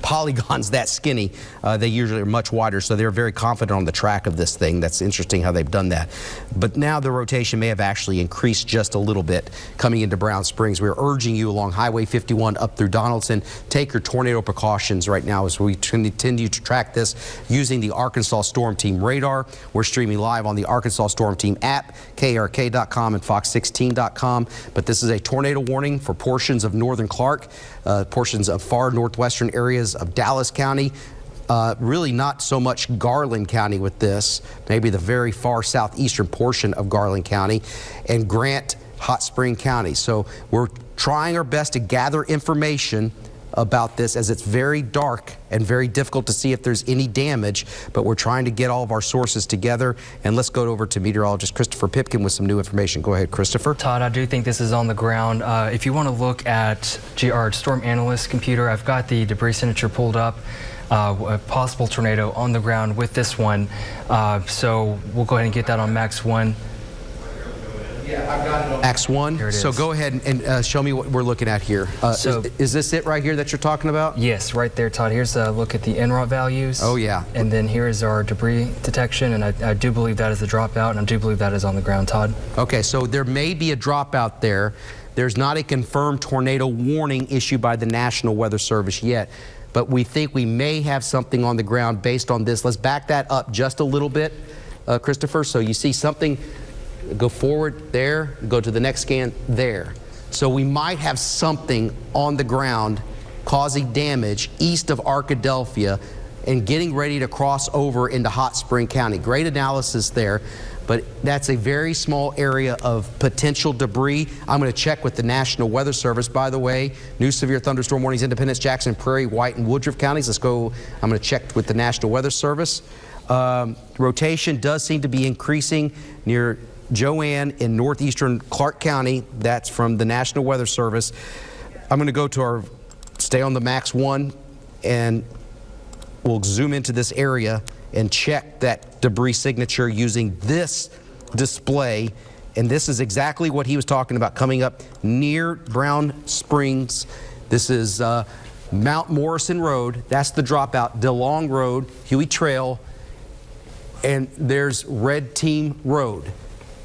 polygons that skinny. They usually are much wider, so they're very confident on the track of this thing. That's interesting how they've done that. But now the rotation may have actually increased just a little bit coming into Brown Springs. We're urging you along Highway 51 up through Donaldson, take your tornado precautions right now as we continue to track this using the Arkansas Storm Team radar. We're streaming live on the Arkansas Storm Team app, KARK.com and Fox16.com. But this is a tornado warning for portions of northern Clark, portions of far northwestern areas of Dallas County. Really not so much Garland County with this, maybe the very far southeastern portion of Garland County, and Grant, Hot Spring County. So we're trying our best to gather information about this as it's very dark and very difficult to see if there's any damage, but we're trying to get all of our sources together. And let's go over to meteorologist Christopher Pipkin with some new information. Go ahead, Christopher. Todd, I do think this is on the ground. If you want to look at our storm analyst computer, I've got the debris signature pulled up. A possible tornado on the ground with this one. So we'll go ahead and get that on Max 1. Yeah, I've got it on Max 1. So go ahead and show me what we're looking at here. Is this it right here that you're talking about? Yes, right there, Todd. Here's a look at the NROT values. Oh, yeah. And then here is our debris detection, and I do believe that is the dropout, and I do believe that is on the ground, Todd. Okay, so there may be a dropout there. There's not a confirmed tornado warning issued by the National Weather Service yet, but we think we may have something on the ground based on this. Let's back that up just a little bit, Christopher. So you see something, go forward there, go to the next scan there. So we might have something on the ground causing damage east of Arkadelphia and getting ready to cross over into Hot Spring County. Great analysis there. But that's a very small area of potential debris. I'm going to check with the National Weather Service. By the way, new severe thunderstorm warnings, Independence, Jackson, Prairie, White, and Woodruff counties. Let's go. I'm going to check with the National Weather Service. Rotation does seem to be increasing near Joanne in northeastern Clark County. That's from the National Weather Service. I'm going to go to stay on the Max 1, and we'll zoom into this area and check that debris signature using this display. And this is exactly what he was talking about coming up near Brown Springs. This is Mount Morrison Road. That's the dropout. DeLong Road, Huey Trail, and there's Red Team Road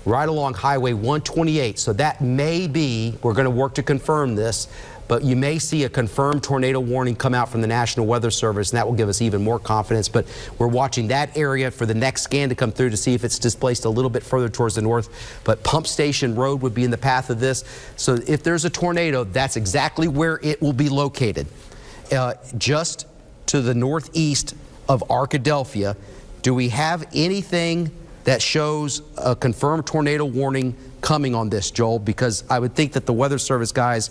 right along Highway 128. So that may be, we're going to work to confirm this, but you may see a confirmed tornado warning come out from the National Weather Service, and that will give us even more confidence. But we're watching that area for the next scan to come through to see if it's displaced a little bit further towards the north. But Pump Station Road would be in the path of this. So if there's a tornado, that's exactly where it will be located. Just to the northeast of Arkadelphia. Do we have anything that shows a confirmed tornado warning coming on this, Joel? Because I would think that the Weather Service guys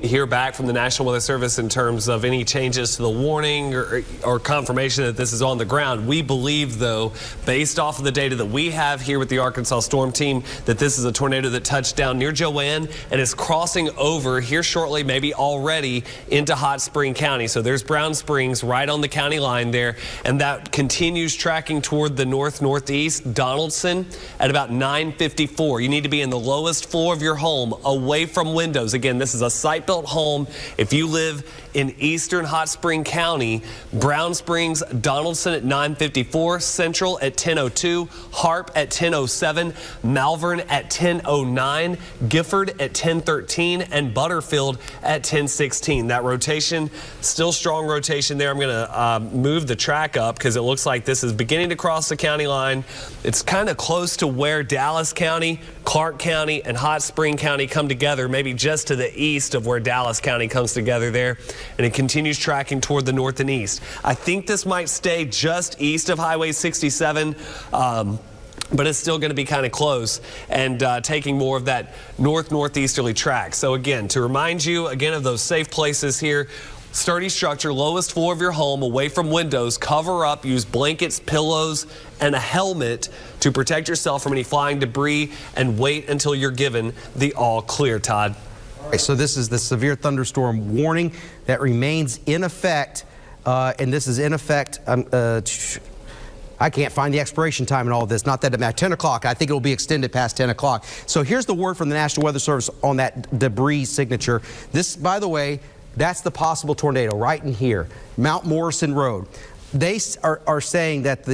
hear back from the National Weather Service in terms of any changes to the warning or confirmation that this is on the ground. We believe, though, based off of the data that we have here with the Arkansas Storm Team, that this is a tornado that touched down near Joanne and is crossing over here shortly, maybe already, into Hot Spring County. So there's Brown Springs right on the county line there, and that continues tracking toward the north-northeast. Donaldson at about 9:54. You need to be in the lowest floor of your home, away from windows. Again, this is a site-built home. If you live in eastern Hot Spring County, Brown Springs, Donaldson at 9:54, Central at 10:02, Harp at 10:07, Malvern at 10:09, Gifford at 10:13, and Butterfield at 10:16. That rotation, still strong rotation there. I'm going to move the track up because it looks like this is beginning to cross the county line. It's kind of close to where Dallas County, Clark County, and Hot Spring County come together, maybe just to the east of where Dallas County comes together there, and it continues tracking toward the north and east. I think this might stay just east of Highway 67, but it's still going to be kind of close and taking more of that north-northeasterly track. So again, to remind you again of those safe places here, sturdy structure, lowest floor of your home, away from windows, cover up, use blankets, pillows, and a helmet to protect yourself from any flying debris, and wait until you're given the all clear, Todd. All right, so this is the severe thunderstorm warning that remains in effect, and this is in effect. I can't find the expiration time in all of this. Not that at 10 o'clock. I think it will be extended past 10 o'clock. So here's the word from the National Weather Service on that debris signature. This, by the way, That's the possible tornado right in here, Mount Morrison Road. They are saying that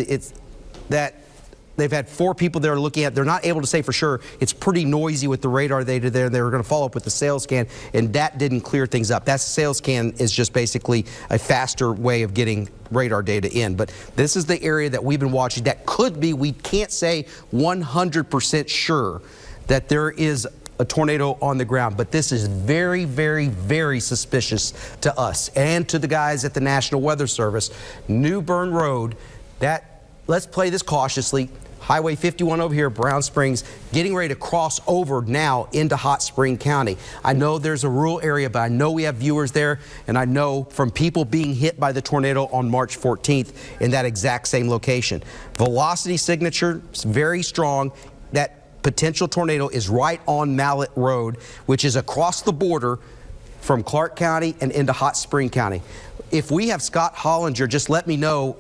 they've had 4 people there looking at. They're not able to say for sure. It's pretty noisy with the radar data there. They were going to follow up with the sail scan, and that didn't clear things up. That sail scan is just basically a faster way of getting radar data in. But this is the area that we've been watching. That could be, we can't say 100% sure that there is a tornado on the ground, but this is very, very, very suspicious to us and to the guys at the National Weather Service. New Bern Road, let's play this cautiously. Highway 51 over here, Brown Springs, getting ready to cross over now into Hot Spring County. I know there's a rural area, but I know we have viewers there, and I know from people being hit by the tornado on March 14th in that exact same location. Velocity signature is very strong. That potential tornado is right on Mallet Road, which is across the border from Clark County and into Hot Spring County. If we have Scott Hollinger, just let me know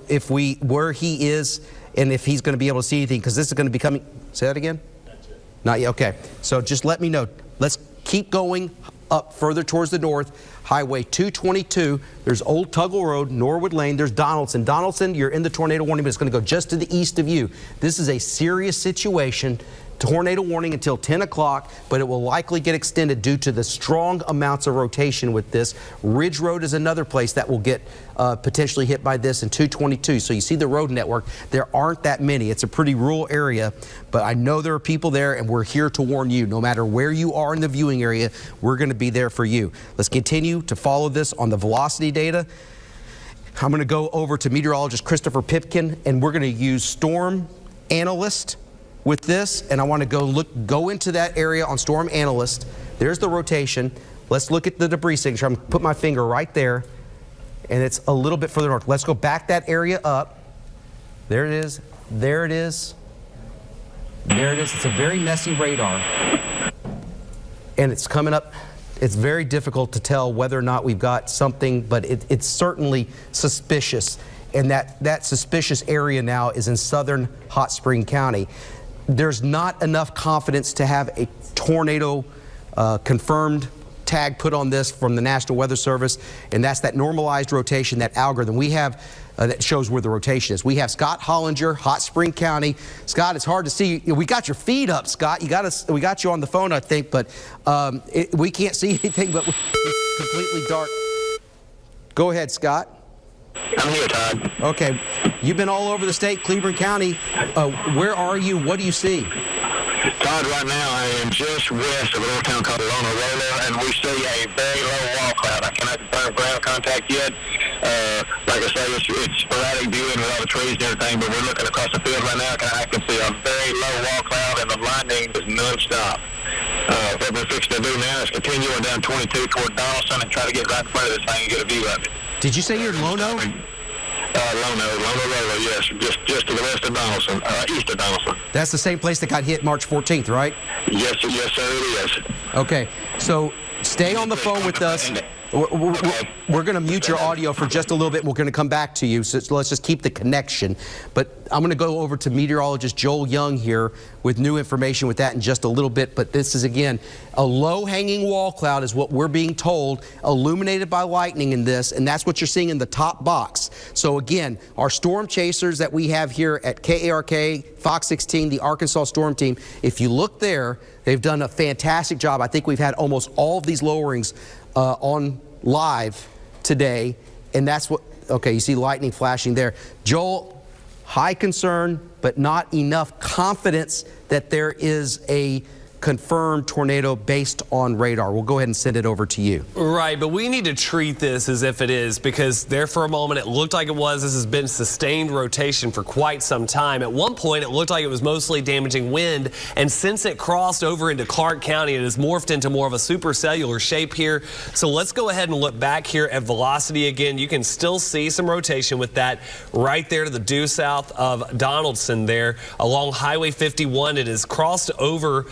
where he is and if he's going to be able to see anything, because this is going to be coming. Say that again? That's it. Not yet. Okay. So just let me know. Let's keep going up further towards the north. Highway 222. There's Old Tuggle Road, Norwood Lane. There's Donaldson. Donaldson, you're in the tornado warning, but it's going to go just to the east of you. This is a serious situation. Tornado warning until 10 o'clock, but it will likely get extended due to the strong amounts of rotation with this. Ridge Road is another place that will get potentially hit by this in 222. So you see the road network. There aren't that many. It's a pretty rural area, but I know there are people there, and we're here to warn you. No matter where you are in the viewing area, we're going to be there for you. Let's continue to follow this on the velocity data. I'm going to go over to meteorologist Christopher Pipkin, and we're going to use Storm Analyst with this, and I want to go into that area on Storm Analyst. There's the rotation. Let's look at the debris signature. I'm going to put my finger right there, and it's a little bit further north. Let's go back that area up. There it is. There it is. There it is. It's a very messy radar, and it's coming up. It's very difficult to tell whether or not we've got something, but it's certainly suspicious, and that suspicious area now is in southern Hot Spring County. There's not enough confidence to have a tornado confirmed tag put on this from the National Weather Service, and that's that normalized rotation, that algorithm we have that shows where the rotation is. We have Scott Hollinger, Hot Spring County. Scott, it's hard to see. We got your feed up, Scott. We got you on the phone, I think, but we can't see anything, but it's completely dark. Go ahead, Scott. I'm here, Todd. Okay. You've been all over the state, Cleveland County. Where are you? What do you see? Todd, right now I am just west of a little town called Lona Roller, and we see a very low wall cloud. I cannot confirm ground contact yet. Like I say, it's sporadic viewing with all the trees and everything, but we're looking across the field right now, and I can see a very low wall cloud, and the lightning is nonstop. What we're fixing to do now is continue on down 22 toward Donaldson and try to get right in front of this thing and get a view of it. Did you say you're in Lono? Lona Roller, yes, just to the west of Donaldson, east of Donaldson. That's the same place that got hit March 14th, right? Yes, sir, it is. Okay, so stay on the phone with us. We're going to mute your audio for just a little bit, and we're going to come back to you, so let's just keep the connection. But I'm going to go over to meteorologist Joel Young here with new information with that in just a little bit. But this is, again, a low-hanging wall cloud is what we're being told, illuminated by lightning in this, and that's what you're seeing in the top box. So, again, our storm chasers that we have here at KARK, Fox 16, the Arkansas Storm Team, if you look there, they've done a fantastic job. I think we've had almost all of these lowerings on live today, and that's what, okay, you see lightning flashing there. Joel, high concern, but not enough confidence that there is a confirmed tornado based on radar. We'll go ahead and send it over to you. Right, but we need to treat this as if it is, because there for a moment it looked like it was. This has been sustained rotation for quite some time. At one point it looked like it was mostly damaging wind, and since it crossed over into Clark County, it has morphed into more of a supercellular shape here. So let's go ahead and look back here at velocity again. You can still see some rotation with that right there to the due south of Donaldson there along Highway 51. It has crossed over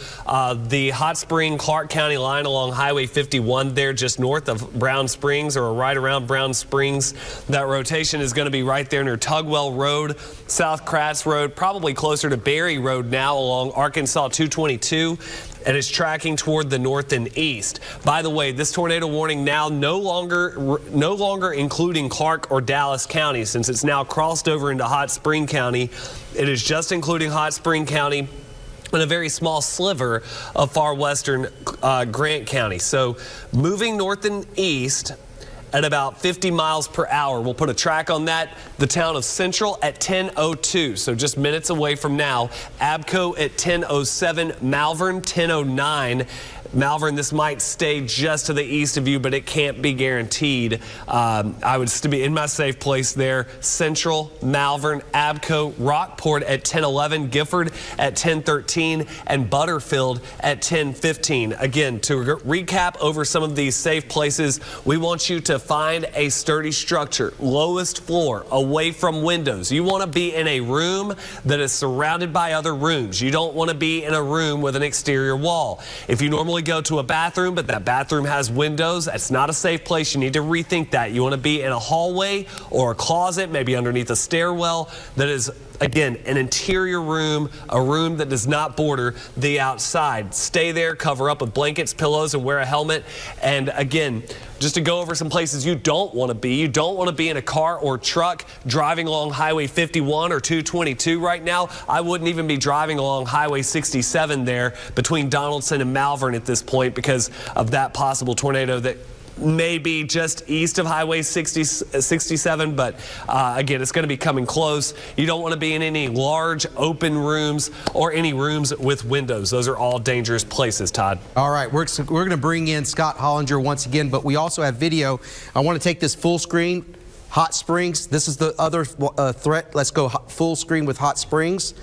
The Hot Spring, Clark County line along Highway 51 there just north of Brown Springs, or right around Brown Springs. That rotation is going to be right there near Tugwell Road, South Kratz Road, probably closer to Berry Road now along Arkansas 222. And it's tracking toward the north and east. By the way, this tornado warning now no longer including Clark or Dallas County, since it's now crossed over into Hot Spring County. It is just including Hot Spring County and a very small sliver of far western Grant County. So moving north and east at about 50 miles per hour. We'll put a track on that. The town of Central at 10:02, so just minutes away from now. Abco at 10:07, Malvern 10:09. Malvern, this might stay just to the east of you, but it can't be guaranteed. I would still be in my safe place there. Central, Malvern, Abco, Rockport at 10:11, Gifford at 10:13, and Butterfield at 10:15. Again, to recap over some of these safe places, we want you to find a sturdy structure, lowest floor, away from windows. You want to be in a room that is surrounded by other rooms. You don't want to be in a room with an exterior wall. If you normally go to a bathroom, but that bathroom has windows, that's not a safe place. You need to rethink that. You want to be in a hallway or a closet, maybe underneath a stairwell that is, again, an interior room, a room that does not border the outside. Stay there, cover up with blankets, pillows, and wear a helmet. And again, just to go over some places you don't want to be. You don't want to be in a car or truck driving along Highway 51 or 222 right now. I wouldn't even be driving along Highway 67 there between Donaldson and Malvern at this point because of that possible tornado that may be just east of Highway 67, but again, it's going to be coming close. You don't want to be in any large open rooms or any rooms with windows. Those are all dangerous places, Todd. All right, we're going to bring in Scott Hollinger once again, but we also have video. I want to take this full screen. Hot Springs, this is the other threat. Let's go full screen with Hot Springs.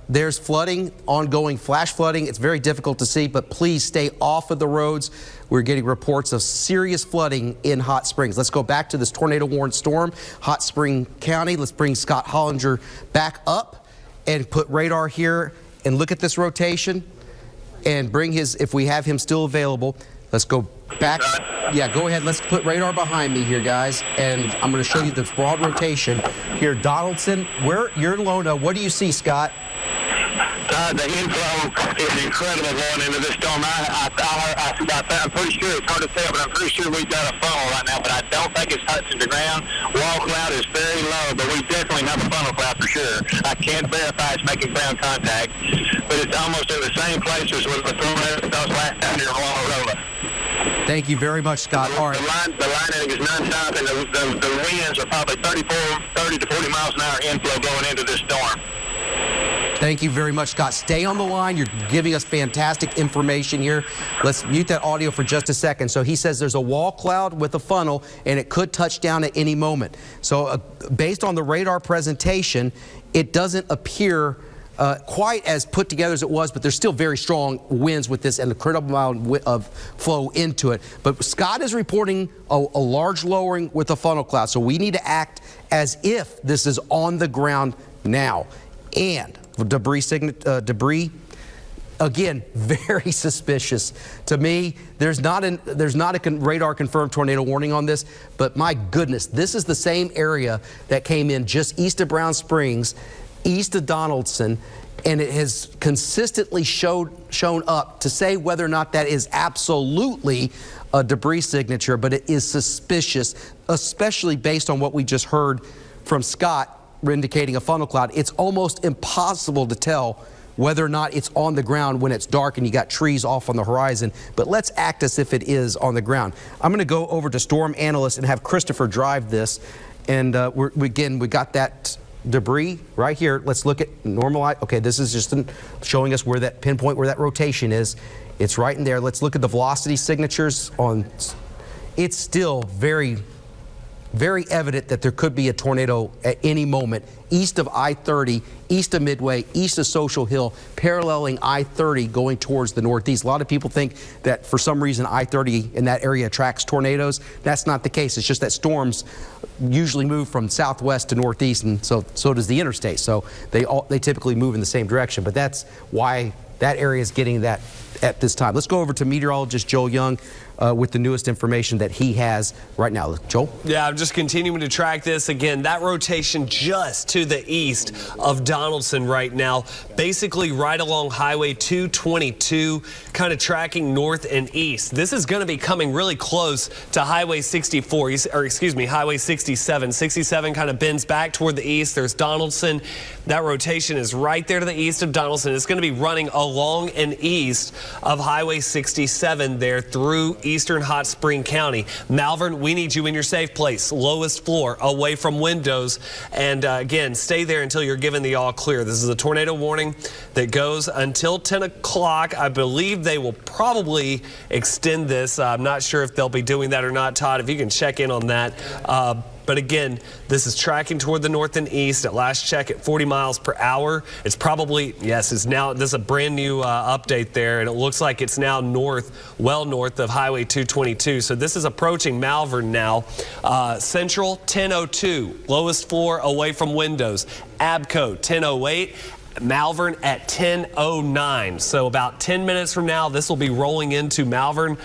There's flooding, ongoing flash flooding. It's very difficult to see, but please stay off of the roads. We're getting reports of serious flooding in Hot Springs. Let's go back to this tornado warned storm, Hot Spring County. Let's bring Scott Hollinger back up and put radar here and look at this rotation and bring his, if we have him still available. Let's go back. Yeah, go ahead. Let's put radar behind me here, guys. And I'm going to show you this broad rotation here. Donaldson, where you're in Lona. What do you see, Scott? The inflow is incredible going into this storm. I'm pretty sure, it's hard to tell, but I'm pretty sure we've got a funnel right now, but I don't think it's touching the ground. Wall cloud is very low, but we definitely have a funnel cloud for sure. I can't verify it's making ground contact, but it's almost in the same place as with the tornado that was last time near Wallarola. Thank you very much, Scott. All right. The line is nonstop, and the winds are probably 30 to 40 miles an hour inflow going into this storm. Thank you very much, Scott. Stay on the line. You're giving us fantastic information here. Let's mute that audio for just a second. So he says there's a wall cloud with a funnel, and it could touch down at any moment. So based on the radar presentation, it doesn't appear quite as put together as it was, but there's still very strong winds with this and incredible amount of flow into it. But Scott is reporting a large lowering with a funnel cloud. So we need to act as if this is on the ground now. And debris, again, very suspicious. To me, there's not a radar confirmed tornado warning on this, but my goodness, this is the same area that came in just east of Brown Springs, east of Donaldson, and it has consistently shown up. To say whether or not that is absolutely a debris signature, but it is suspicious, especially based on what we just heard from Scott indicating a funnel cloud. It's almost impossible to tell whether or not it's on the ground when it's dark and you got trees off on the horizon, but let's act as if it is on the ground. I'm going to go over to Storm Analyst and have Christopher drive this, and we got that debris right here. Let's look at normalize. Okay, this is just showing us where that pinpoint, where that rotation is. It's right in there. Let's look at the velocity signatures on. It's still very evident that there could be a tornado at any moment east of I-30, east of Midway, east of Social Hill, paralleling I-30 going towards the northeast. A lot of people think that for some reason I-30 in that area attracts tornadoes. That's not the case. It's just that storms usually move from southwest to northeast, and so does the interstate. So they typically move in the same direction. But that's why that area is getting that at this time. Let's go over to meteorologist Joel Young with the newest information that he has right now. Joel? Yeah, I'm just continuing to track this. Again, that rotation just to the east of Donaldson right now, basically right along Highway 222, kind of tracking north and east. This is going to be coming really close to Highway 64, or excuse me, Highway 67. 67 kind of bends back toward the east. There's Donaldson. That rotation is right there to the east of Donaldson. It's going to be running along and east of Highway 67 there through eastern Hot Spring County. Malvern, we need you in your safe place, lowest floor, away from windows. And again, stay there until you're given the all clear. This is a tornado warning that goes until 10 o'clock. I believe they will probably extend this. I'm not sure if they'll be doing that or not. Todd, if you can check in on that. But again, this is tracking toward the north and east at last check at 40 miles per hour. It's probably, yes, it's now, this is a brand new update there, and it looks like it's now north, well north of Highway 222. So this is approaching Malvern now. Central 1002, lowest floor away from windows. Abco 1008. Malvern at 1009. So about 10 minutes from now, this will be rolling into Malvern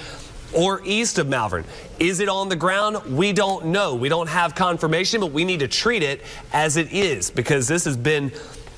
or east of Malvern. Is it on the ground? We don't know. We don't have confirmation, but we need to treat it as it is because this has been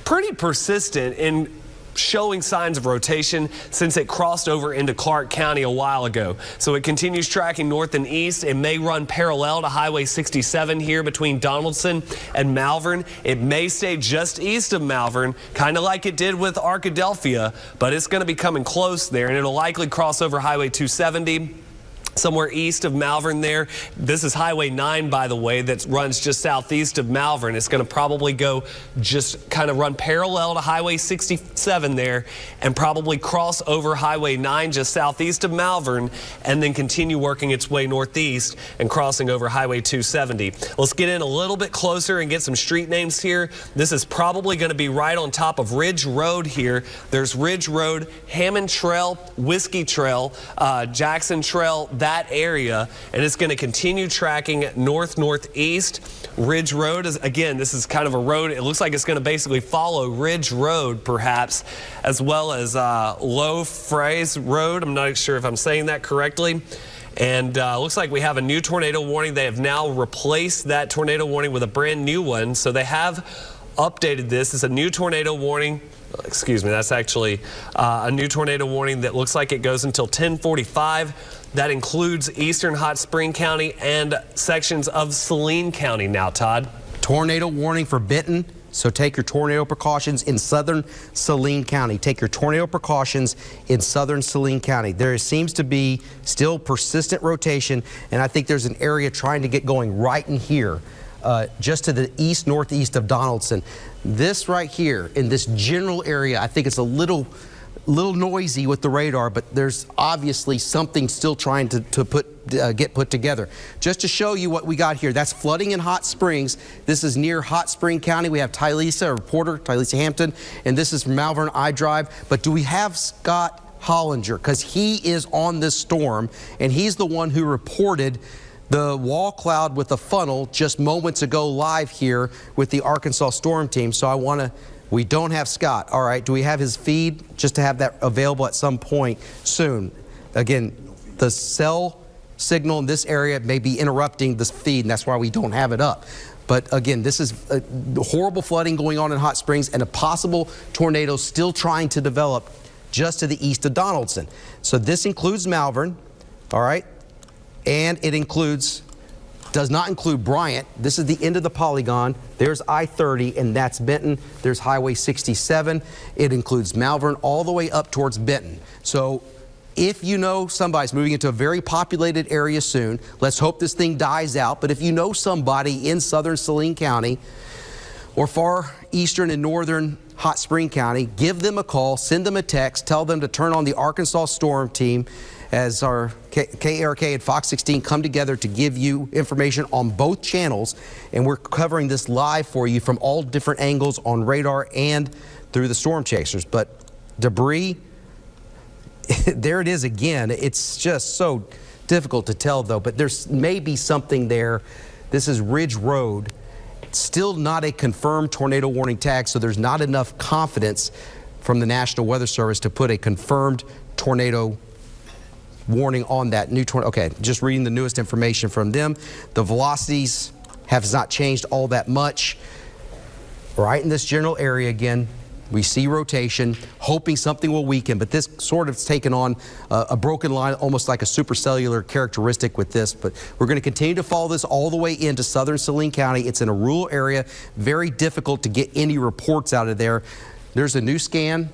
pretty persistent in showing signs of rotation since it crossed over into Clark County a while ago. So it continues tracking north and east. It may run parallel to Highway 67 here between Donaldson and Malvern. It may stay just east of Malvern, kind of like it did with Arkadelphia, but it's going to be coming close there, and it'll likely cross over Highway 270. Somewhere east of Malvern there. This is Highway 9, by the way, that runs just southeast of Malvern. It's going to probably go just kind of run parallel to Highway 67 there and probably cross over Highway 9 just southeast of Malvern and then continue working its way northeast and crossing over Highway 270. Let's get in a little bit closer and get some street names here. This is probably going to be right on top of Ridge Road here. There's Ridge Road, Hammond Trail, Whiskey Trail, Jackson Trail, that area, and it's going to continue tracking north-northeast. Ridge Road is, again, this is kind of a road. It looks like it's going to basically follow Ridge Road, perhaps, as well as Low Fraise Road. I'm not sure if I'm saying that correctly. And looks like we have a new tornado warning. They have now replaced that tornado warning with a brand new one. So they have updated this. It's a new tornado warning. Excuse me, that's actually a new tornado warning that looks like it goes until 1045. That includes eastern Hot Spring County and sections of Saline County now, Todd. Tornado warning for Benton. So take your tornado precautions in southern Saline County. Take your tornado precautions in southern Saline County. There seems to be still persistent rotation, and I think there's an area trying to get going right in here, just to the east, northeast of Donaldson. This right here in this general area, I think it's a little noisy with the radar, but there's obviously something still trying to get put together. Just to show you what we got here, that's flooding in Hot Springs. This is near Hot Spring County. We have Tylesa, a reporter, Tylesa Hampton, and this is from Malvern iDrive. But do we have Scott Hollinger? Because he is on this storm, and he's the one who reported the wall cloud with a funnel just moments ago live here with the Arkansas Storm Team. So we don't have Scott. All right, do we have his feed just to have that available at some point soon? Again, the cell signal in this area may be interrupting this feed, and that's why we don't have it up. But again, this is horrible flooding going on in Hot Springs and a possible tornado still trying to develop just to the east of Donaldson. So this includes Malvern, all right, and it does not include Bryant. This is the end of the polygon. There's I-30, and that's Benton. There's Highway 67. It includes Malvern all the way up towards Benton. So if you know somebody's moving into a very populated area soon, let's hope this thing dies out. But if you know somebody in southern Saline County or far eastern and northern Hot Spring County, give them a call, send them a text, tell them to turn on the Arkansas Storm Team as our KARK and Fox 16 come together to give you information on both channels, and we're covering this live for you from all different angles on radar and through the storm chasers. But debris, there it is again. It's just so difficult to tell though, but there's maybe something there. This is Ridge Road. It's still not a confirmed tornado warning tag, so there's not enough confidence from the National Weather Service to put a confirmed tornado warning on that new tornado. Okay, just reading the newest information from them. The velocities have not changed all that much. Right in this general area again, we see rotation, hoping something will weaken, but this sort of has taken on a broken line, almost like a supercellular characteristic with this. But we're going to continue to follow this all the way into southern Saline County. It's in a rural area, very difficult to get any reports out of there. There's a new scan.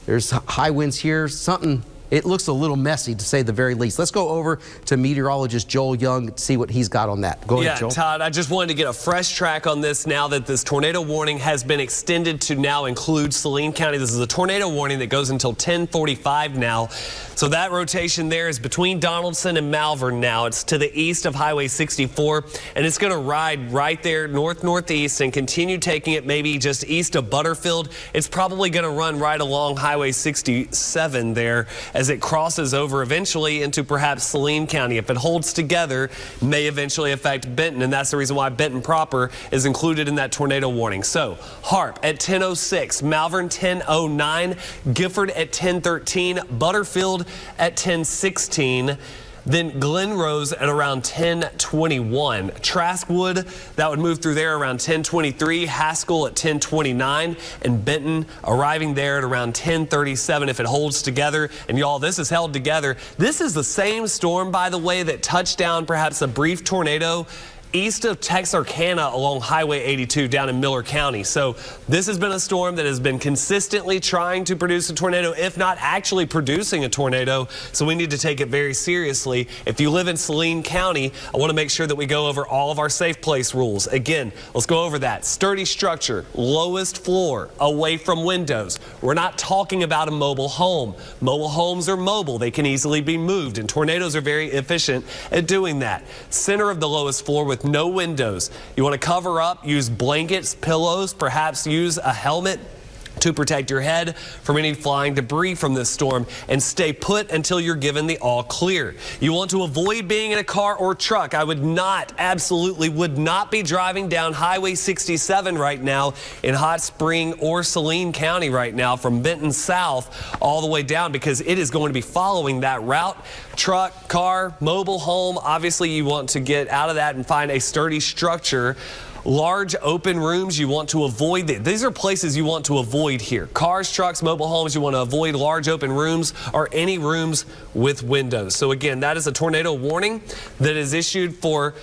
There's high winds here. Something, it looks a little messy to say the very least. Let's go over to meteorologist Joel Young to see what he's got on that. Go ahead, Joel. Todd, I just wanted to get a fresh track on this now that this tornado warning has been extended to now include Saline County. This is a tornado warning that goes until 10:45 now. So that rotation there is between Donaldson and Malvern now. It's to the east of Highway 64, and it's going to ride right there north-northeast and continue taking it maybe just east of Butterfield. It's probably going to run right along Highway 67 there as it crosses over eventually into perhaps Saline County. If it holds together, may eventually affect Benton, and that's the reason why Benton proper is included in that tornado warning. So Harp at 10:06, Malvern 10:09, Gifford at 10:13, Butterfield at 10:16. Then Glen Rose at around 10:21. Traskwood, that would move through there around 10:23. Haskell at 10:29. And Benton arriving there at around 10:37 if it holds together. And y'all, this is held together. This is the same storm, by the way, that touched down perhaps a brief tornado east of Texarkana along Highway 82 down in Miller County. So this has been a storm that has been consistently trying to produce a tornado, if not actually producing a tornado. So we need to take it very seriously. If you live in Saline County, I want to make sure that we go over all of our safe place rules. Again, let's go over that. Sturdy structure, lowest floor, away from windows. We're not talking about a mobile home. Mobile homes are mobile. They can easily be moved, and tornadoes are very efficient at doing that. Center of the lowest floor with no windows. You want to cover up, use blankets, pillows, perhaps use a helmet to protect your head from any flying debris from this storm, and stay put until you're given the all clear. You want to avoid being in a car or truck. I would not, absolutely would not be driving down Highway 67 right now in Hot Spring or Saline County right now from Benton south all the way down, because it is going to be following that route. Truck, car, mobile home, obviously you want to get out of that and find a sturdy structure. Large open rooms, you want to avoid. These are places you want to avoid here. Cars, trucks, mobile homes, you want to avoid large open rooms or any rooms with windows. So again, that is a tornado warning that is issued for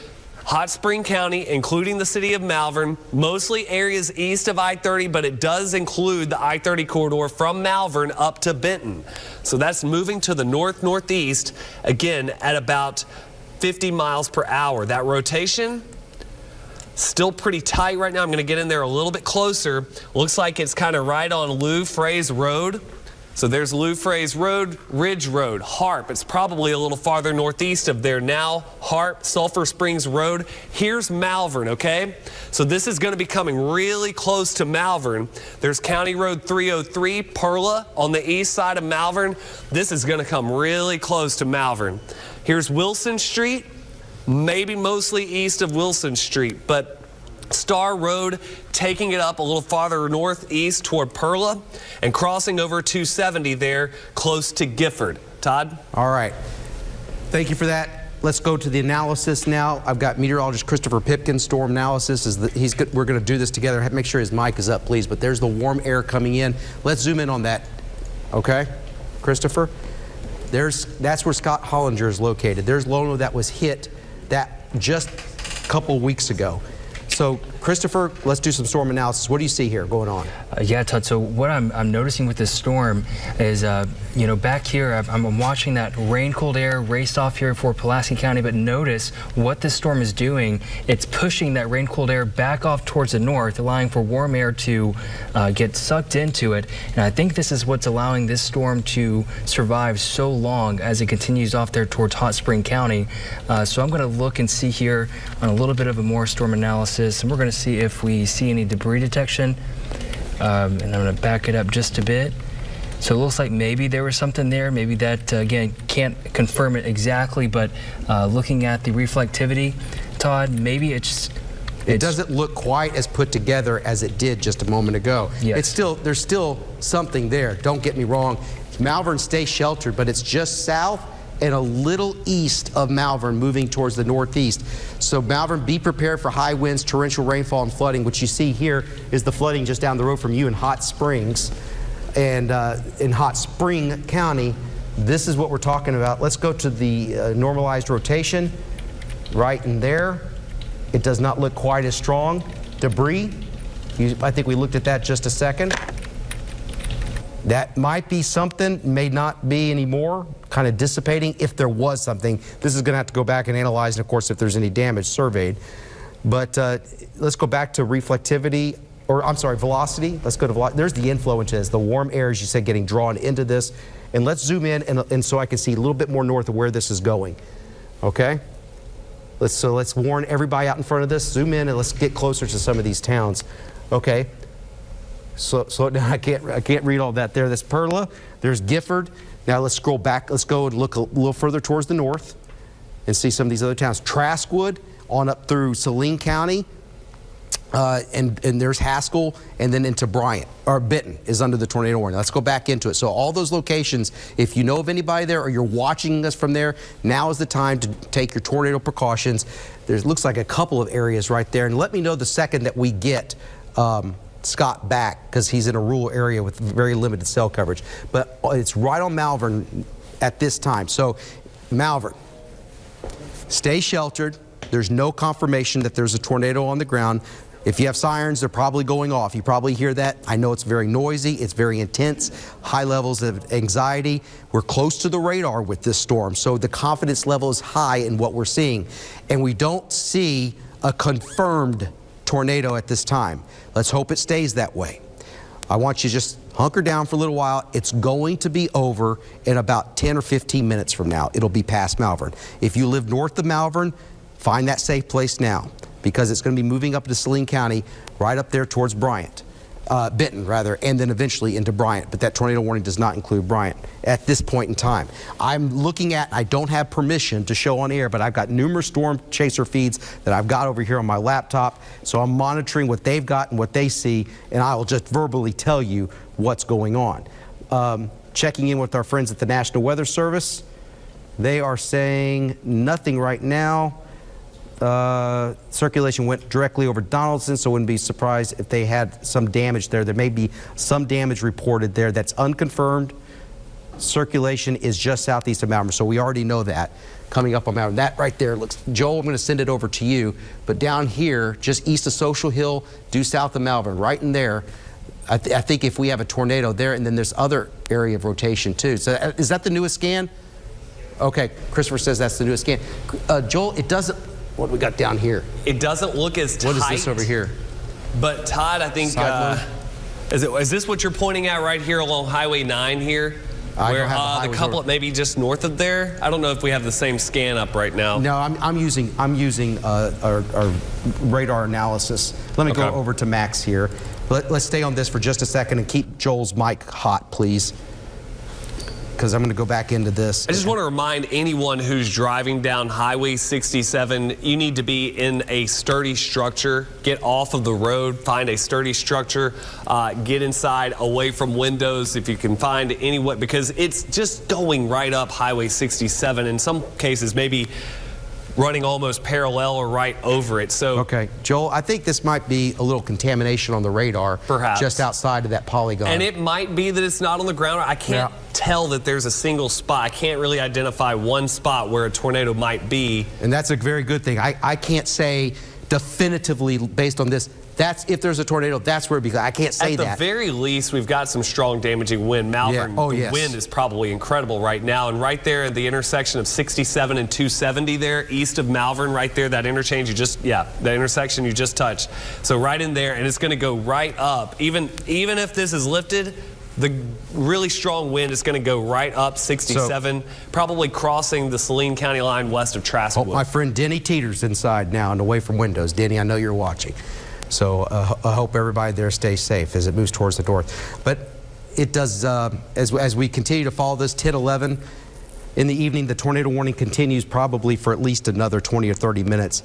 Hot Spring County, including the city of Malvern, mostly areas east of I-30, but it does include the I-30 corridor from Malvern up to Benton. So that's moving to the north-northeast, again, at about 50 miles per hour. That rotation, still pretty tight right now. I'm going to get in there a little bit closer. Looks like it's kind of right on Lou Fraze Road. So there's Lou Fraze Road, Ridge Road, Harp. It's probably a little farther northeast of there now. Harp, Sulphur Springs Road. Here's Malvern, okay? So this is going to be coming really close to Malvern. There's County Road 303, Perla on the east side of Malvern. This is going to come really close to Malvern. Here's Wilson Street. Maybe mostly east of Wilson Street, but Star Road taking it up a little farther northeast toward Perla and crossing over 270 there close to Gifford. Todd? All right. Thank you for that. Let's go to the analysis now. I've got meteorologist Christopher Pipkin. Storm analysis we're going to do this together. Make sure his mic is up, please. But there's the warm air coming in. Let's zoom in on that. Okay, Christopher? That's where Scott Hollinger is located. There's Lono that was hit just a couple weeks ago. So, Christopher, let's do some storm analysis. What do you see here going on? Yeah, Todd. So what I'm noticing with this storm is, you know, back here, I'm watching that rain cold air raced off here for Pulaski County, but notice what this storm is doing. It's pushing that rain cold air back off towards the north, allowing for warm air to get sucked into it. And I think this is what's allowing this storm to survive so long as it continues off there towards Hot Spring County. So I'm going to look and see here on a little bit of a more storm analysis, and we're going to see if we see any debris detection. And I'm going to back it up just a bit. So it looks like maybe there was something there. Maybe that, again, can't confirm it exactly, but looking at the reflectivity, Todd, maybe it's It doesn't look quite as put together as it did just a moment ago. Yes. There's still something there. Don't get me wrong. Malvern stays sheltered, but it's just south and a little east of Malvern, moving towards the northeast. So Malvern, be prepared for high winds, torrential rainfall, and flooding. What you see here is the flooding just down the road from you in Hot Springs. And in Hot Spring County, this is what we're talking about. Let's go to the normalized rotation right in there. It does not look quite as strong. Debris, I think we looked at that just a second. That might be something, may not be anymore, kind of dissipating if there was something. This is going to have to go back and analyze, and of course, if there's any damage, surveyed. But let's go back to reflectivity, or I'm sorry, velocity. Let's go to velocity. There's the inflow into this, the warm air, as you said, getting drawn into this. And let's zoom in, and so I can see a little bit more north of where this is going. Okay? Let's warn everybody out in front of this. Zoom in and let's get closer to some of these towns. Okay. Slow it down. I can't read all that there. That's Perla. There's Gifford. Now let's scroll back. Let's go and look a little further towards the north and see some of these other towns. Traskwood on up through Saline County. And there's Haskell, and then into Bryant, or Benton is under the tornado warning. Let's go back into it. So all those locations, if you know of anybody there or you're watching us from there, now is the time to take your tornado precautions. There looks like a couple of areas right there. And let me know the second that we get Scott back, because he's in a rural area with very limited cell coverage. But it's right on Malvern at this time. So Malvern, stay sheltered. There's no confirmation that there's a tornado on the ground. If you have sirens, they're probably going off. You probably hear that. I know it's very noisy. It's very intense. High levels of anxiety. We're close to the radar with this storm, so the confidence level is high in what we're seeing. And we don't see a confirmed tornado at this time. Let's hope it stays that way. I want you to just hunker down for a little while. It's going to be over in about 10 or 15 minutes from now. It'll be past Malvern. If you live north of Malvern, find that safe place now, because it's going to be moving up to Saline County, right up there towards Benton rather, and then eventually into Bryant. But that tornado warning does not include Bryant at this point in time. I'm looking at, I don't have permission to show on air, but I've got numerous storm chaser feeds that I've got over here on my laptop. So I'm monitoring what they've got and what they see, and I will just verbally tell you what's going on. Checking in with our friends at the National Weather Service. They are saying nothing right now. Circulation went directly over Donaldson, so I wouldn't be surprised if they had some damage there. There may be some damage reported there that's unconfirmed. Circulation is just southeast of Malvern, so we already know that. Coming up on Malvern, that right there looks, Joel, I'm going to send it over to you, but down here, just east of Social Hill, due south of Malvern, right in there, I think if we have a tornado there, and then there's other area of rotation too. So is that the newest scan? Okay, Christopher says that's the newest scan. Joel, it doesn't. What do we got down here? It doesn't look as tight. What is this over here? But Todd, I think, is this what you're pointing at right here along Highway 9 here? I where don't have the the couple maybe just north of there? I don't know if we have the same scan up right now. No, I'm using our radar analysis. Let me go over to Max here. Let's stay on this for just a second and keep Joel's mic hot, please, because I'm going to go back into this. I just want to remind anyone who's driving down Highway 67, you need to be in a sturdy structure. Get off of the road, find a sturdy structure, get inside, away from windows if you can find any way, because it's just going right up Highway 67. In some cases, maybe running almost parallel or right over it. So okay, Joel, I think this might be a little contamination on the radar, perhaps just outside of that polygon. And it might be that it's not on the ground. I can't tell that there's a single spot. I can't really identify one spot where a tornado might be. And that's a very good thing. I can't say definitively based on this, that's if there's a tornado, that's where it'd be. I can't say that. At the very least, we've got some strong damaging wind. Malvern, the wind is probably incredible right now. And right there at the intersection of 67 and 270 there, east of Malvern, right there, that interchange you just, the intersection you just touched. So right in there, and it's going to go right up. Even if this is lifted, the really strong wind is going to go right up 67, probably crossing the Saline County line west of Traskwood. My friend Denny Teeter's inside now and away from windows. Denny, I know you're watching. So I hope everybody there stays safe as it moves towards the north. But it does, as we continue to follow this, 10, 11 in the evening, the tornado warning continues probably for at least another 20 or 30 minutes.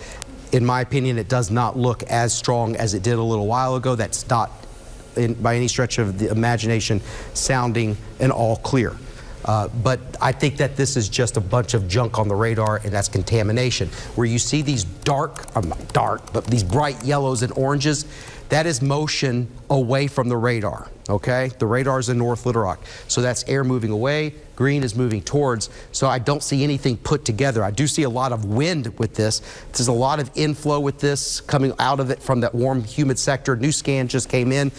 in my opinion, it does not look as strong as it did a little while ago. That's not, by any stretch of the imagination, sounding an all clear. But I think that this is just a bunch of junk on the radar, and that's contamination. Where you see these not dark, but these bright yellows and oranges, that is motion away from the radar, okay? The radar is in North Little Rock. So that's air moving away, green is moving towards. So I don't see anything put together. I do see a lot of wind with this. There's a lot of inflow with this coming out of it from that warm, humid sector. New scan just came in.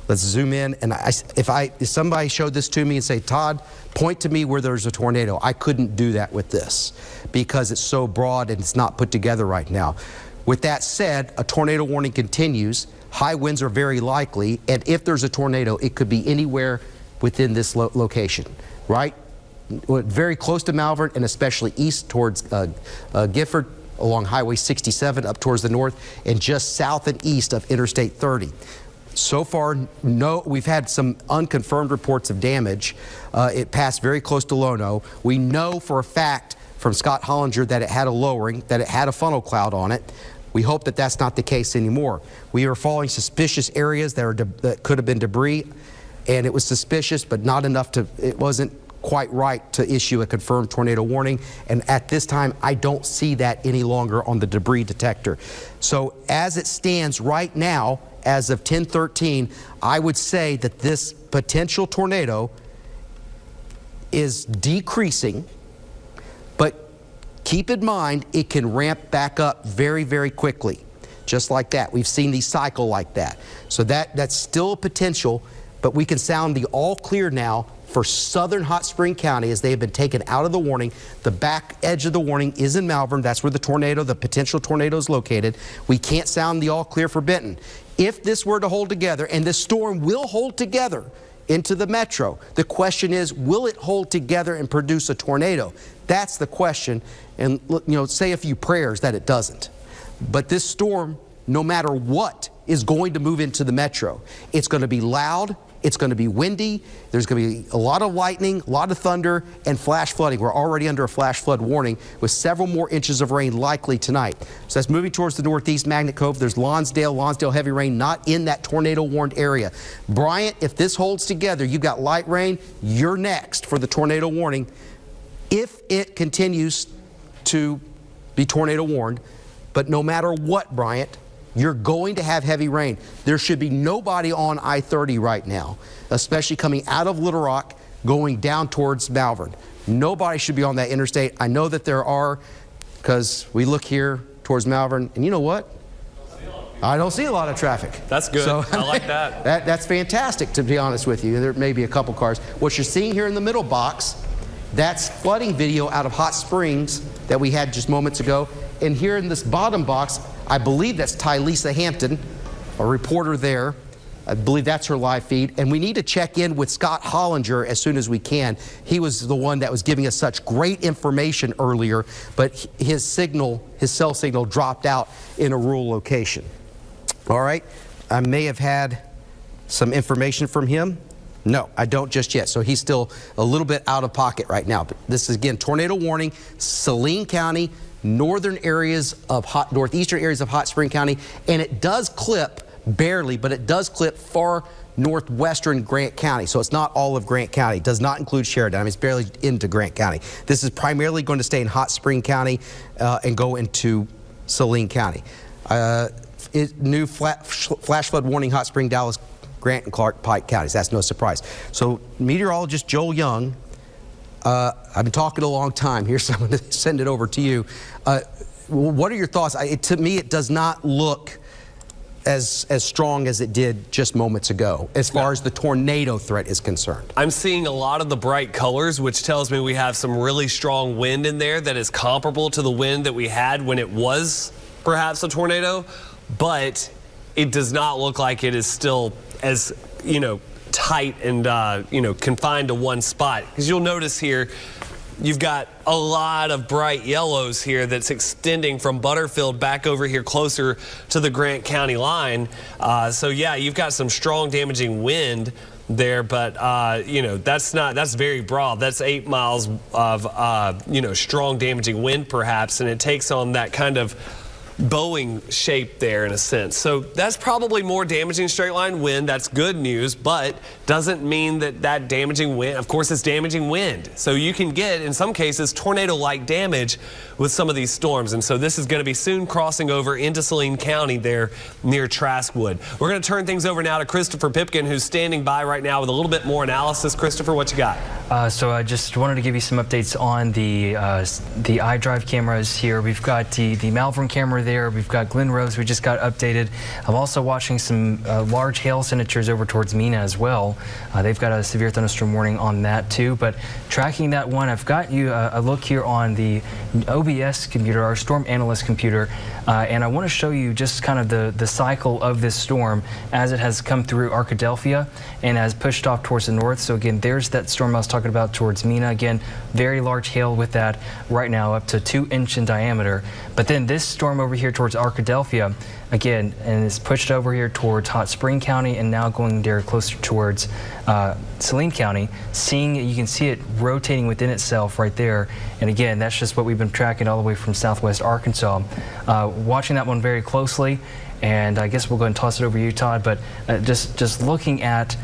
Let's zoom in, and if somebody showed this to me and say, Todd, point to me where there's a tornado, I couldn't do that with this because it's so broad and it's not put together right now. With that said, a tornado warning continues. High winds are very likely, and if there's a tornado, it could be anywhere within this location, right? Very close to Malvern, and especially east towards Gifford, along Highway 67 up towards the north, and just south and east of Interstate 30. So far, no, we've had some unconfirmed reports of damage. It passed very close to Lono. We know for a fact from Scott Hollinger that it had a lowering, that it had a funnel cloud on it. We hope that that's not the case anymore. We are following suspicious areas that could have been debris, and it was suspicious, but not enough to, it wasn't quite right to issue a confirmed tornado warning. And at this time, I don't see that any longer on the debris detector. So as it stands right now, as of 10:13, I would say that this potential tornado is decreasing, but keep in mind it can ramp back up very, very quickly, just like that. We've seen these cycle like that. So that's still a potential, but we can sound the all clear now for southern Hot Spring County as they have been taken out of the warning. The back edge of the warning is in Malvern. That's where the potential tornado is located. We can't sound the all clear for Benton. If this were to hold together, and this storm will hold together into the metro, the question is, will it hold together and produce a tornado? That's the question. And say a few prayers that it doesn't. But this storm, no matter what, is going to move into the metro. It's going to be loud. It's going to be windy. There's going to be a lot of lightning, a lot of thunder, and flash flooding. We're already under a flash flood warning with several more inches of rain likely tonight. So that's moving towards the northeast Magnet Cove. There's Lonsdale heavy rain, not in that tornado warned area. Bryant, if this holds together, you've got light rain. You're next for the tornado warning. If it continues to be tornado warned, but no matter what, Bryant, you're going to have heavy rain. There should be nobody on I-30 right now, especially coming out of Little Rock, going down towards Malvern. Nobody should be on that interstate. I know that there are, because we look here towards Malvern, and you know what? I don't see a lot of traffic. That's good. So, I like that. That's fantastic, to be honest with you. There may be a couple cars. What you're seeing here in the middle box, that's flooding video out of Hot Springs that we had just moments ago. And here in this bottom box, I believe that's Tylisa Hampton, a reporter there. I believe that's her live feed. And we need to check in with Scott Hollinger as soon as we can. He was the one that was giving us such great information earlier, but his cell signal dropped out in a rural location. All right, I may have had some information from him. No, I don't just yet. So he's still a little bit out of pocket right now. But this is, again, tornado warning, Saline County, northeastern areas of Hot Spring County, and it does clip, barely, but it does clip far northwestern Grant County. So it's not all of Grant County. It does not include Sheridan. I mean, it's barely into Grant County. This is primarily going to stay in Hot Spring County and go into Saline County. New flash flood warning, Hot Spring, Dallas, Grant, and Clark Pike counties. That's no surprise. So meteorologist Joel Young, I've been talking a long time here, so I'm going to send it over to you. What are your thoughts? To me, it does not look as strong as it did just moments ago as far as the tornado threat is concerned. I'm seeing a lot of the bright colors, which tells me we have some really strong wind in there that is comparable to the wind that we had when it was perhaps a tornado, but it does not look like it is still as, tight and, confined to one spot. Because you'll notice here, you've got a lot of bright yellows here that's extending from Butterfield back over here closer to the Grant County line. So yeah, you've got some strong damaging wind there, but that's very broad. That's 8 miles of strong damaging wind perhaps, and it takes on that kind of bowing shape there in a sense. So that's probably more damaging straight line wind. That's good news, but doesn't mean that damaging wind, of course, it's damaging wind. So you can get, in some cases, tornado-like damage with some of these storms. And so this is going to be soon crossing over into Saline County there near Traskwood. We're going to turn things over now to Christopher Pipkin, who's standing by right now with a little bit more analysis. Christopher, what you got? So I just wanted to give you some updates on the iDrive cameras here. We've got the Malvern camera there. We've got Glen Rose. We just got updated. I'm also watching some large hail signatures over towards Mena as well. They've got a severe thunderstorm warning on that too. But tracking that one, I've got you a look here on the OBS computer, our storm analyst computer, and I want to show you just kind of the cycle of this storm as it has come through Arkadelphia and has pushed off towards the north. So again, there's that storm I was talking about towards Mena. Again, very large hail with that right now, up to 2 inches in diameter. But then this storm over here towards Arkadelphia, again, and it's pushed over here towards Hot Spring County and now going there closer towards Saline County. You can see it rotating within itself right there. And again, that's just what we've been tracking all the way from southwest Arkansas. Watching that one very closely. And I guess we'll go and toss it over to you, Todd. But just looking at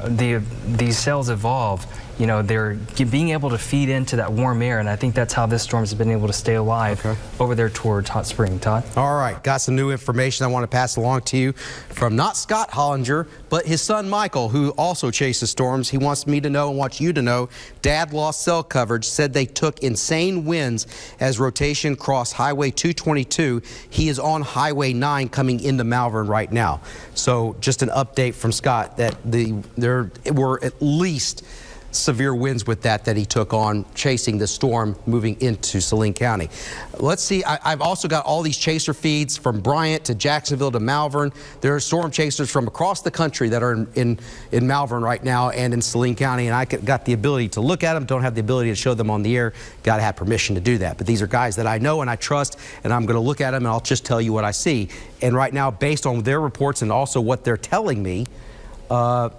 these cells evolve, you know, they're being able to feed into that warm air, and I think that's how this storm has been able to stay alive over there towards Hot Spring. Todd? All right, got some new information I want to pass along to you from not Scott Hollinger, but his son Michael, who also chases storms. He wants me to know and wants you to know, Dad lost cell coverage, said they took insane winds as rotation crossed Highway 222. He is on Highway 9 coming into Malvern right now. So just an update from Scott that there were at least severe winds with that he took on chasing the storm moving into Saline County. Let's see, I've also got all these chaser feeds from Bryant to Jacksonville to Malvern. There are storm chasers from across the country that are in Malvern right now and in Saline County, and I got the ability to look at them, don't have the ability to show them on the air. Got to have permission to do that. But these are guys that I know and I trust, and I'm going to look at them and I'll just tell you what I see. And right now, based on their reports and also what they're telling me,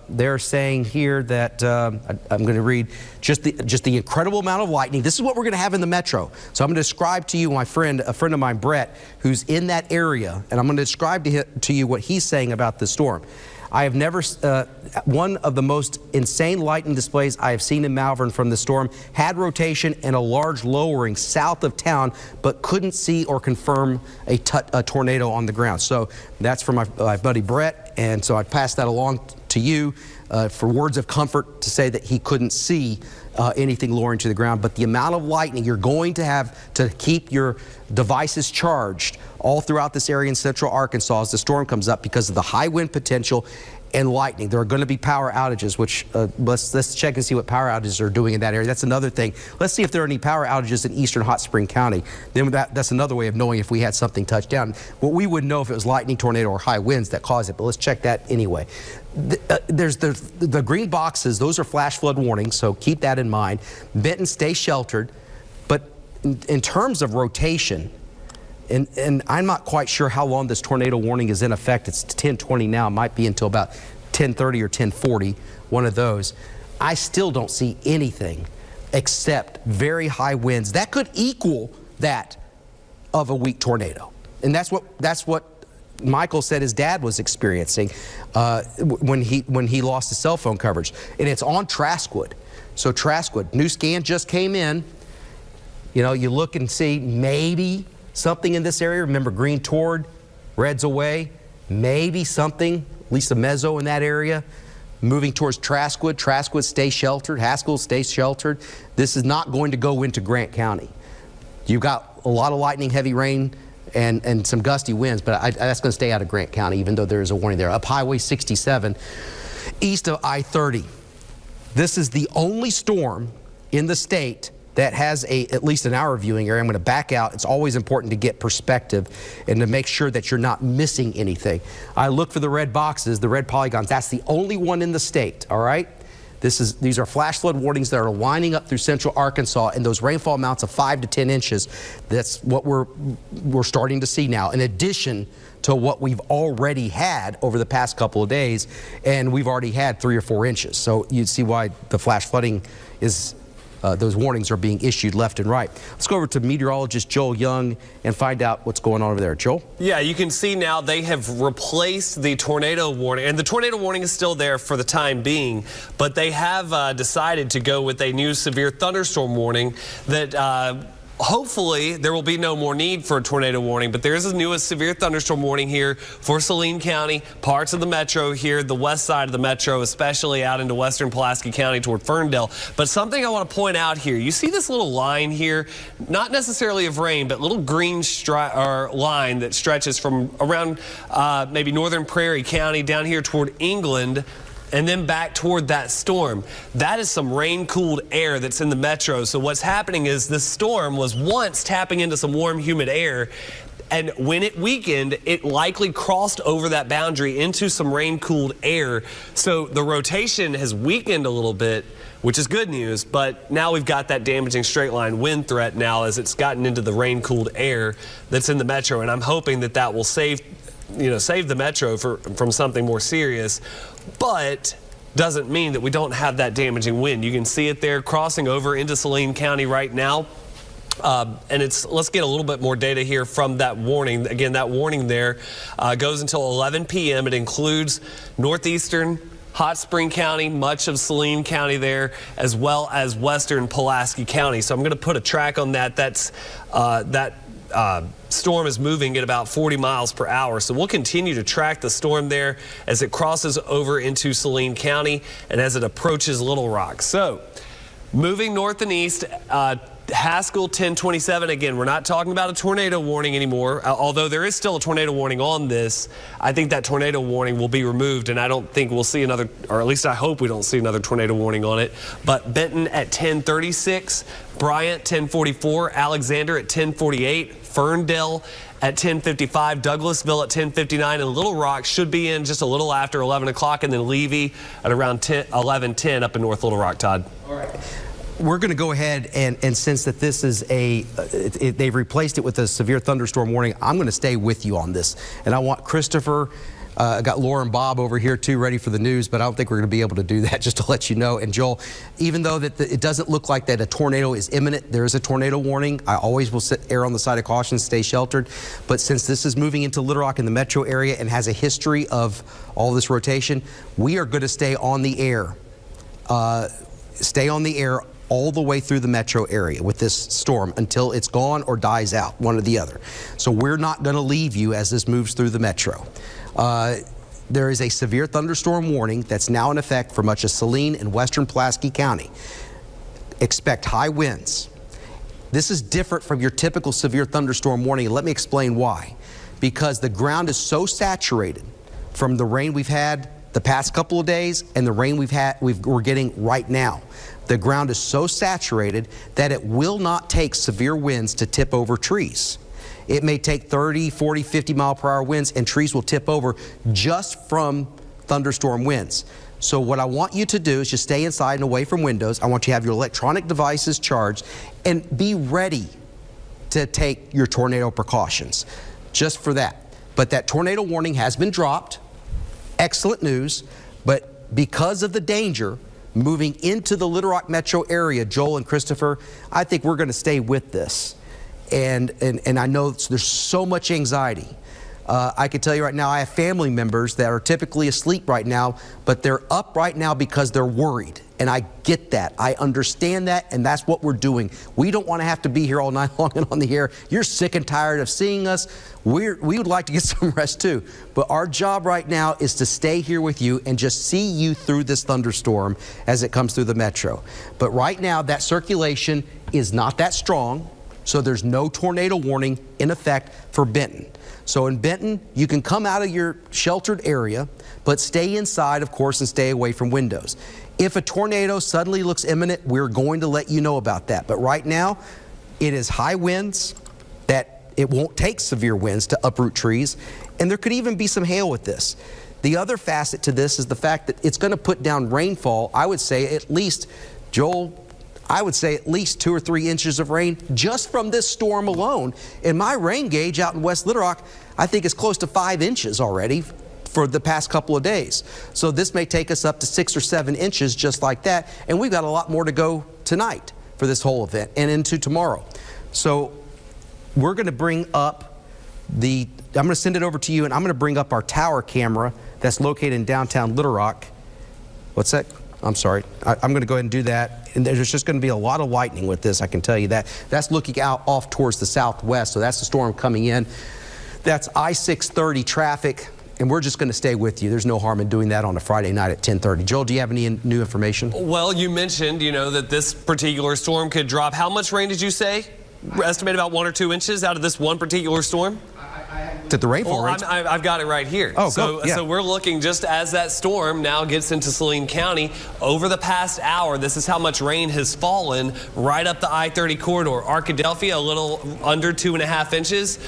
they're saying here that I'm going to read just the incredible amount of lightning. This is what we're going to have in the metro. So I'm going to describe to you a friend of mine, Brett, who's in that area, and I'm going to describe to you what he's saying about the storm. I have never, one of the most insane lightning displays I have seen in Malvern from the storm had rotation and a large lowering south of town, but couldn't see or confirm a tornado on the ground. So that's from my buddy Brett, and so I passed that along to you for words of comfort to say that he couldn't see anything lowering to the ground. But the amount of lightning you're going to have to keep your devices charged all throughout this area in central Arkansas as the storm comes up because of the high wind potential and lightning. There are going to be power outages, which let's check and see what power outages are doing in that area. That's another thing. Let's see if there are any power outages in eastern Hot Spring County. Then that's another way of knowing if we had something touch down. Well, we wouldn't know if it was lightning, tornado, or high winds that caused it, but let's check that anyway. There's the green boxes. Those are flash flood warnings, so keep that in mind. Benton, stay sheltered. But in terms of rotation, and I'm not quite sure how long this tornado warning is in effect. It's 10:20 now. It might be until about 10:30 or 10:40, one of those. I still don't see anything except very high winds. That could equal that of a weak tornado. And that's what Michael said his dad was experiencing when he lost his cell phone coverage. And it's on Traskwood. So Traskwood, new scan just came in. You know, you look and see maybe something in this area. Remember, green toward, red's away. Maybe something, at least a mezzo in that area. Moving towards Traskwood. Traskwood, stay sheltered. Haskell, stay sheltered. This is not going to go into Grant County. You've got a lot of lightning, heavy rain, and some gusty winds, but that's going to stay out of Grant County, even though there is a warning there. Up Highway 67, east of I-30. This is the only storm in the state that has at least an hour viewing area. I'm going to back out. It's always important to get perspective and to make sure that you're not missing anything. I look for the red boxes, the red polygons. That's the only one in the state, all right? These are flash flood warnings that are lining up through central Arkansas, and those rainfall amounts of 5 to 10 inches, that's what we're starting to see now, in addition to what we've already had over the past couple of days, and we've already had 3 or 4 inches. So you'd see why the flash flooding is those warnings are being issued left and right. Let's go over to meteorologist Joel Young and find out what's going on over there. Joel? Yeah, you can see now they have replaced the tornado warning, and the tornado warning is still there for the time being, but they have decided to go with a new severe thunderstorm warning that hopefully there will be no more need for a tornado warning, but there is a newest severe thunderstorm warning here for Saline County, parts of the metro here, the west side of the metro, especially out into western Pulaski County toward Ferndale. But something I want to point out here, you see this little line here, not necessarily of rain, but little green line that stretches from around maybe northern Prairie County down here toward England, and then back toward that storm. That is some rain-cooled air that's in the metro. So what's happening is this storm was once tapping into some warm, humid air, and when it weakened, it likely crossed over that boundary into some rain-cooled air. So the rotation has weakened a little bit, which is good news, but now we've got that damaging straight-line wind threat now as it's gotten into the rain-cooled air that's in the metro, and I'm hoping that that will save the metro from something more serious, but doesn't mean that we don't have that damaging wind. You can see it there crossing over into Saline County right now. And let's get a little bit more data here from that warning. Again, that warning there goes until 11 p.m. It includes northeastern Hot Spring County, much of Saline County there, as well as western Pulaski County. So I'm going to put a track on that. That storm is moving at about 40 miles per hour. So we'll continue to track the storm there as it crosses over into Saline County and as it approaches Little Rock. So moving north and east, Haskell 1027. Again, we're not talking about a tornado warning anymore, although there is still a tornado warning on this. I think that tornado warning will be removed, and I don't think we'll see another, or at least I hope we don't see another tornado warning on it. But Benton at 1036, Bryant 1044, Alexander at 1048, Ferndale at 10:55, Douglasville at 10:59, and Little Rock should be in just a little after 11 o'clock, and then Levy at around 11:10 up in North Little Rock, Todd. All right. We're going to go ahead and since that this is they've replaced it with a severe thunderstorm warning, I'm going to stay with you on this. And I want Christopher, I got Laura and Bob over here too ready for the news, but I don't think we're going to be able to do that, just to let you know. And Joel, even though that it doesn't look like that a tornado is imminent, there is a tornado warning. I always will err on the side of caution, stay sheltered. But since this is moving into Little Rock in the metro area and has a history of all this rotation, we are going to stay on the air. Stay on the air all the way through the metro area with this storm until it's gone or dies out, one or the other. So we're not going to leave you as this moves through the metro. There is a severe thunderstorm warning that's now in effect for much of Saline and western Pulaski County. Expect high winds. This is different from your typical severe thunderstorm warning, and let me explain why. Because the ground is so saturated from the rain we've had the past couple of days and the rain we're getting right now. The ground is so saturated that it will not take severe winds to tip over trees. It may take 30, 40, 50 mile per hour winds, and trees will tip over just from thunderstorm winds. So what I want you to do is just stay inside and away from windows. I want you to have your electronic devices charged and be ready to take your tornado precautions, just for that. But that tornado warning has been dropped. Excellent news, but because of the danger moving into the Little Rock metro area, Joel and Christopher, I think we're going to stay with this. And I know there's so much anxiety. I can tell you right now, I have family members that are typically asleep right now, but they're up right now because they're worried. And I get that. I understand that, and that's what we're doing. We don't want to have to be here all night long and on the air. You're sick and tired of seeing us. We would like to get some rest too. But our job right now is to stay here with you and just see you through this thunderstorm as it comes through the metro. But right now, that circulation is not that strong, so there's no tornado warning in effect for Benton. So in Benton, you can come out of your sheltered area, but stay inside, of course, and stay away from windows. If a tornado suddenly looks imminent, we're going to let you know about that. But right now, it is high winds that it won't take severe winds to uproot trees, and there could even be some hail with this. The other facet to this is the fact that it's going to put down rainfall, I would say at least, Joel, I would say at least 2 or 3 inches of rain just from this storm alone. And my rain gauge out in West Little Rock, I think is close to 5 inches already for the past couple of days. So this may take us up to 6 or 7 inches just like that. And we've got a lot more to go tonight for for this whole event and into tomorrow. So we're going to bring up I'm going to send it over to you, and I'm going to bring up our tower camera that's located in downtown Little Rock. What's that? I'm sorry. I'm going to go ahead and do that. And there's just going to be a lot of lightning with this, I can tell you that. That's looking out off towards the southwest, so that's the storm coming in. That's I-630 traffic, and we're just going to stay with you. There's no harm in doing that on a Friday night at 10:30. Joel, do you have any new information? Well, you mentioned, that this particular storm could drop. How much rain did you say? Estimate about 1 or 2 inches out of this one particular storm? At the rainfall rates? I've got it right here. Oh, so we're looking just as that storm now gets into Saline County. Over the past hour, this is how much rain has fallen right up the I-30 corridor. Arkadelphia, a little under 2.5 inches.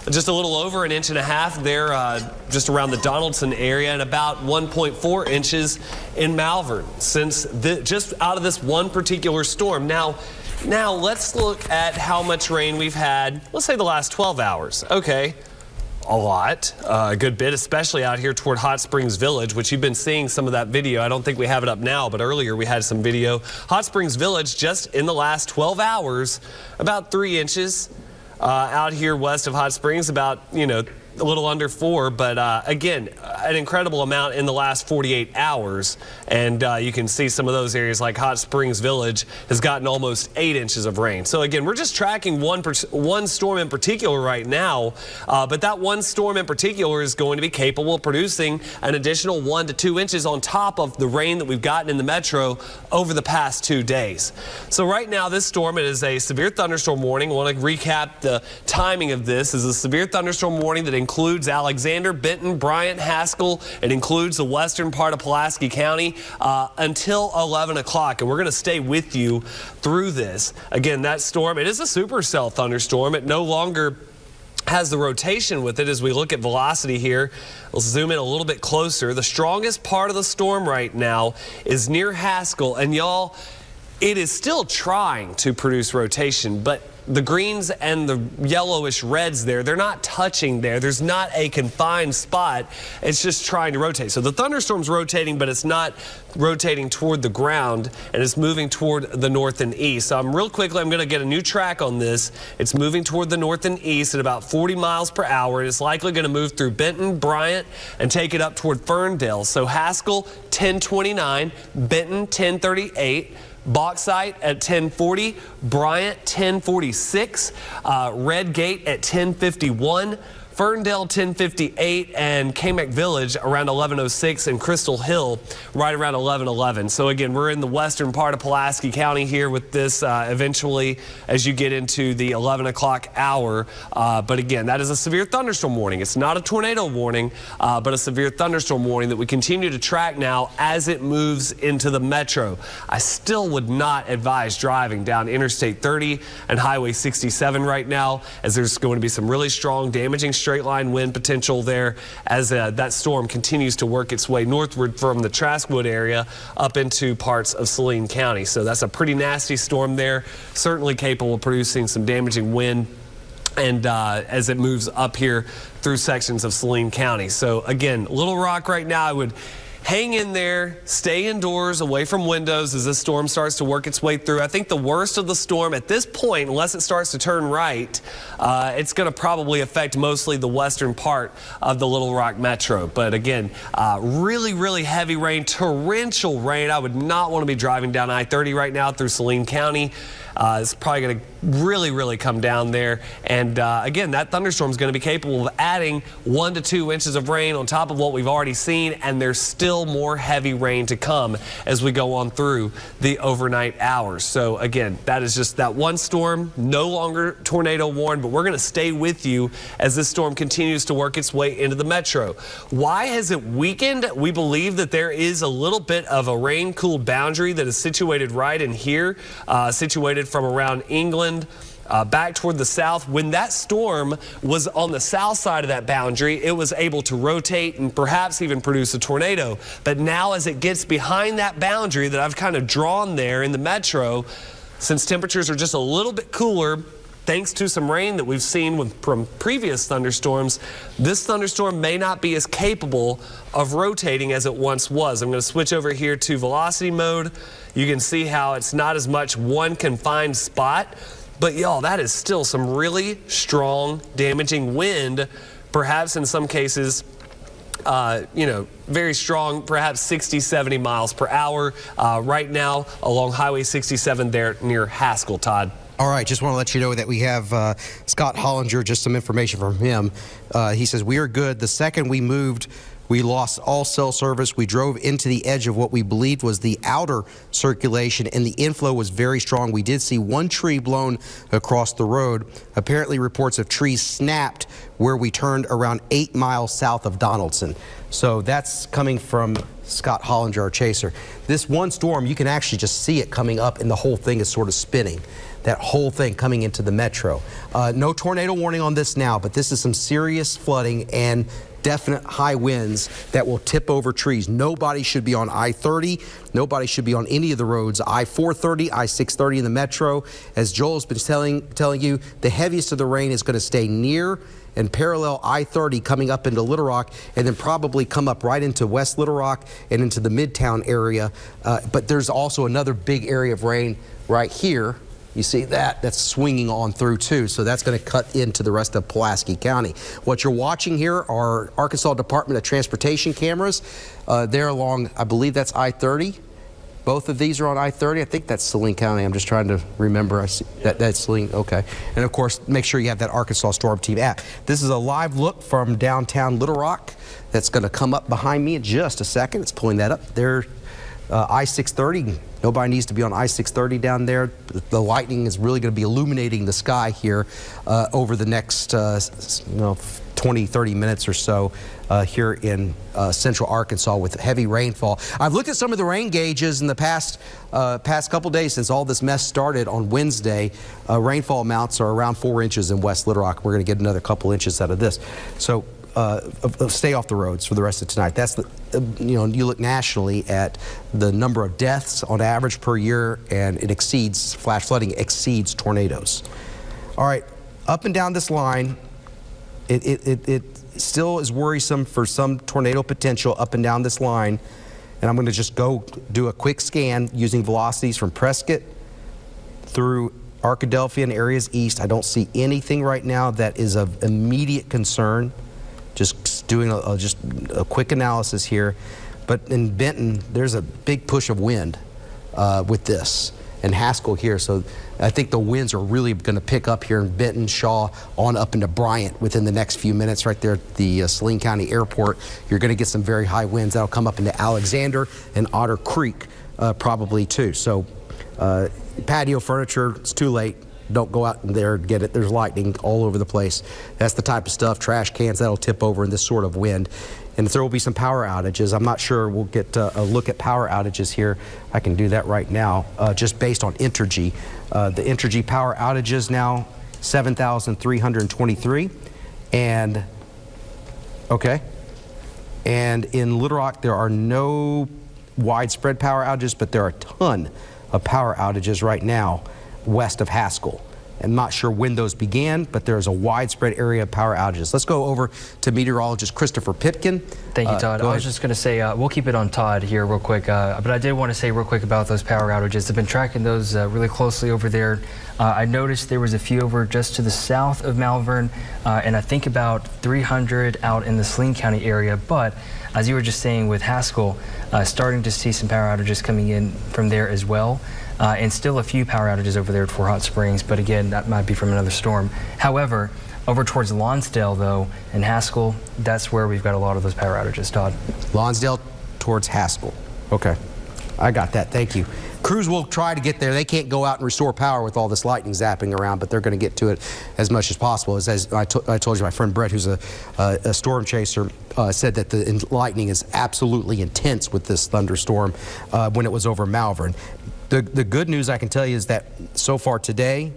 Just a little over 1.5 inches there, just around the Donaldson area, and about 1.4 inches in Malvern since just out of this one particular storm. Now let's look at how much rain we've had, let's say the last 12 hours. Okay, a lot, a good bit, especially out here toward Hot Springs Village, which you've been seeing some of that video. I don't think we have it up now, but earlier we had some video. Hot Springs Village, just in the last 12 hours, about 3 inches. Out here west of Hot Springs, about, a little under 4, but again, an incredible amount in the last 48 hours. And you can see some of those areas like Hot Springs Village has gotten almost 8 inches of rain. So again, we're just tracking one storm in particular right now, but that one storm in particular is going to be capable of producing an additional 1 to 2 inches on top of the rain that we've gotten in the metro over the past 2 days. So right now, this storm, it is a severe thunderstorm warning. I want to recap the timing of this. Is a severe thunderstorm warning that includes Alexander, Benton, Bryant, Haskell. It includes the western part of Pulaski County until 11 o'clock. And we're going to stay with you through this. Again, that storm, it is a supercell thunderstorm. It no longer has the rotation with it as we look at velocity here. We'll zoom in a little bit closer. The strongest part of the storm right now is near Haskell. And y'all, it is still trying to produce rotation, but the greens and the yellowish reds there, they're not touching there. There's not a confined spot. It's just trying to rotate. So the thunderstorm's rotating, but it's not rotating toward the ground, and it's moving toward the north and east. So I'm going to get a new track on this. It's moving toward the north and east at about 40 miles per hour. It's likely going to move through Benton, Bryant, and take it up toward Ferndale. So Haskell, 1029, Benton, 1038. Bauxite at 1040, Bryant 1046, Red Gate at 1051, Ferndale 1058, and Kamek Village around 1106, and Crystal Hill right around 1111. So again, we're in the western part of Pulaski County here with this eventually as you get into the 11 o'clock hour. But again, that is a severe thunderstorm warning. It's not a tornado warning, but a severe thunderstorm warning that we continue to track now as it moves into the metro. I still would not advise driving down Interstate 30 and Highway 67 right now, as there's going to be some really strong damaging straight line wind potential there as that storm continues to work its way northward from the Traskwood area up into parts of Saline County. So that's a pretty nasty storm there, certainly capable of producing some damaging wind and as it moves up here through sections of Saline County. So again, Little Rock right now, I would hang in there, stay indoors, away from windows as this storm starts to work its way through. I think the worst of the storm at this point, unless it starts to turn right, it's going to probably affect mostly the western part of the Little Rock metro. But again, really, really heavy rain, torrential rain. I would not want to be driving down I-30 right now through Saline County. It's probably going to really, really come down there. And again, that thunderstorm is going to be capable of adding 1 to 2 inches of rain on top of what we've already seen. And there's still more heavy rain to come as we go on through the overnight hours. So again, that is just that one storm, no longer tornado warned, but we're going to stay with you as this storm continues to work its way into the metro. Why has it weakened? We believe that there is a little bit of a rain-cooled boundary that is situated right in here, situated from around England back toward the south. When that storm was on the south side of that boundary, it was able to rotate and perhaps even produce a tornado. But now as it gets behind that boundary that I've kind of drawn there in the metro, since temperatures are just a little bit cooler, thanks to some rain that we've seen from previous thunderstorms, this thunderstorm may not be as capable of rotating as it once was. I'm going to switch over here to velocity mode. You can see how it's not as much one confined spot, but y'all, that is still some really strong, damaging wind, perhaps in some cases, very strong, perhaps 60, 70 miles per hour right now along Highway 67 there near Haskell, Todd. All right, just want to let you know that we have Scott Hollinger, just some information from him. He says, we are good. The second we moved, we lost all cell service. We drove into the edge of what we believed was the outer circulation, and the inflow was very strong. We did see one tree blown across the road. Apparently, reports of trees snapped where we turned around 8 miles south of Donaldson. So that's coming from Scott Hollinger, our chaser. This one storm, you can actually just see it coming up, and the whole thing is sort of spinning. That whole thing coming into the metro. No tornado warning on this now, but this is some serious flooding and definite high winds that will tip over trees. Nobody should be on I-30. Nobody should be on any of the roads. I-430, I-630 in the metro. As Joel's been telling you, the heaviest of the rain is going to stay near and parallel I-30 coming up into Little Rock, and then probably come up right into West Little Rock and into the Midtown area. But there's also another big area of rain right here. You see that? That's swinging on through too, so that's going to cut into the rest of Pulaski County. What you're watching here are Arkansas Department of Transportation cameras. They're along, I believe that's I-30. Both of these are on I-30. I think that's Saline County. I'm just trying to remember. I see that's Saline. Okay. And of course, make sure you have that Arkansas Storm Team app. This is a live look from downtown Little Rock that's going to come up behind me in just a second. It's pulling that up there. I-630, nobody needs to be on I-630 down there. The lightning is really going to be illuminating the sky here over the next 20, 30 minutes or so here in central Arkansas with heavy rainfall. I've looked at some of the rain gauges in the past couple days since all this mess started on Wednesday. Rainfall amounts are around 4 inches in West Little Rock. We're going to get another couple inches out of this. So stay off the roads for the rest of tonight. That's the, you look nationally at the number of deaths on average per year, and it exceeds, flash flooding exceeds tornadoes. All right, up and down this line, it still is worrisome for some tornado potential up and down this line. And I'm going to just go do a quick scan using velocities from Prescott through Arkadelphia and areas east. I don't see anything right now that is of immediate concern. Just doing just a quick analysis here. But in Benton, there's a big push of wind with this, and Haskell here. So I think the winds are really going to pick up here in Benton, Shaw, on up into Bryant within the next few minutes right there at the Saline County Airport. You're going to get some very high winds. That'll come up into Alexander and Otter Creek probably too. So patio furniture, it's too late. Don't go out there and get it. There's lightning all over the place. That's the type of stuff, trash cans, that'll tip over in this sort of wind. And there will be some power outages. I'm not sure we'll get a look at power outages here. I can do that right now, just based on Entergy. The Entergy power outages now, 7,323. And, okay. And in Little Rock, there are no widespread power outages, but there are a ton of power outages right now west of Haskell. I'm not sure when those began, but there's a widespread area of power outages. Let's go over to meteorologist Christopher Pipkin. Thank you, Todd. I was just going to say, we'll keep it on Todd here real quick, but I did want to say real quick about those power outages. I've been tracking those really closely over there. I noticed there was a few over just to the south of Malvern, and I think about 300 out in the Saline County area, but as you were just saying with Haskell, starting to see some power outages coming in from there as well. And still a few power outages over there at Fort Hot Springs, but again, that might be from another storm. However, over towards Lonsdale, though, and Haskell, that's where we've got a lot of those power outages, Todd. Lonsdale towards Haskell. Okay, I got that, thank you. Crews will try to get there. They can't go out and restore power with all this lightning zapping around, but they're going to get to it as much as possible. As I told you, my friend Brett, who's a storm chaser, said that the lightning is absolutely intense with this thunderstorm when it was over Malvern. The good news I can tell you is that so far today,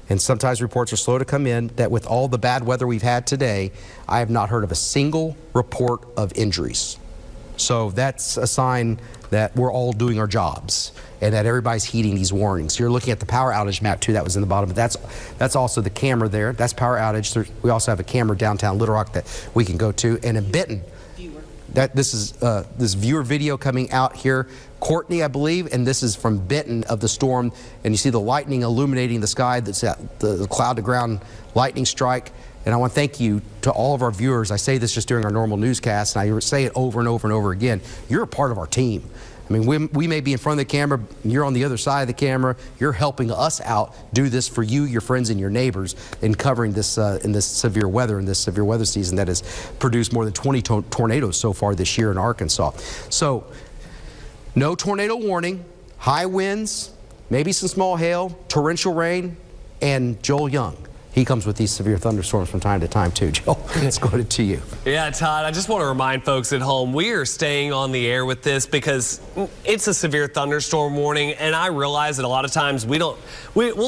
and sometimes reports are slow to come in, that with all the bad weather we've had today, I have not heard of a single report of injuries. So that's a sign that we're all doing our jobs and that everybody's heeding these warnings. You're looking at the power outage map too, that was in the bottom, but that's also the camera there. That's power outage. We also have a camera downtown Little Rock that we can go to. And in Benton, this is this viewer video coming out here. Courtney, I believe, and this is from Benton of the storm. And you see the lightning illuminating the sky. That's the cloud to ground lightning strike. And I want to thank you to all of our viewers. I say this just during our normal newscast, and I say it over and over and over again. You're a part of our team. I mean, we may be in front of the camera, you're on the other side of the camera. You're helping us out do this for you, your friends, and your neighbors in covering this in this severe weather season that has produced more than 20 tornadoes so far this year in Arkansas. So, no tornado warning, high winds, maybe some small hail, torrential rain, and Joel Young. He comes with these severe thunderstorms from time to time too. Joel, let's go to you. Yeah, Todd, I just want to remind folks at home, we are staying on the air with this because it's a severe thunderstorm warning, and I realize that a lot of times we'll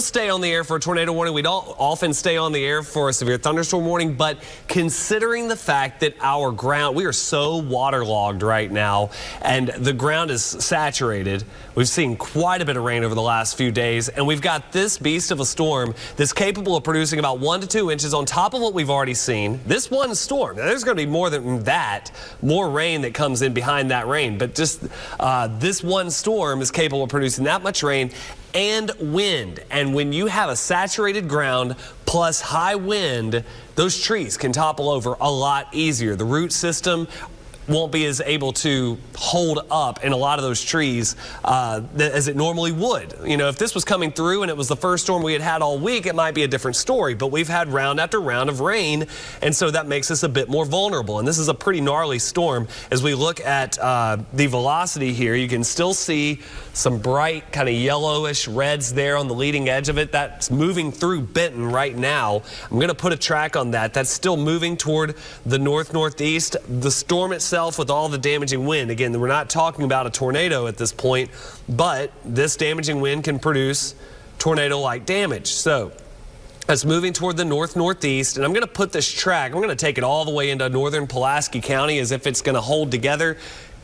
stay on the air for a tornado warning. We don't often stay on the air for a severe thunderstorm warning, but considering the fact that our ground, we are so waterlogged right now, and the ground is saturated. We've seen quite a bit of rain over the last few days, and we've got this beast of a storm that's capable of producing about 1 to 2 inches on top of what we've already seen. This one storm, now there's going to be more than that, more rain that comes in behind that rain, but just this one storm is capable of producing that much rain and wind. And when you have a saturated ground plus high wind, those trees can topple over a lot easier. The root system won't be as able to hold up in a lot of those trees as it normally would. You know, if this was coming through and it was the first storm we had all week, it might be a different story, but we've had round after round of rain, and so that makes us a bit more vulnerable. And this is a pretty gnarly storm. As we look at the velocity here, you can still see some bright kind of yellowish reds there on the leading edge of it. That's moving through Benton right now. I'm going to put a track on that. That's still moving toward the north-northeast. The storm itself with all the damaging wind, again, we're not talking about a tornado at this point, but this damaging wind can produce tornado-like damage. So it's moving toward the north-northeast, and I'm going to put this track, I'm going to take it all the way into northern Pulaski County as if it's going to hold together.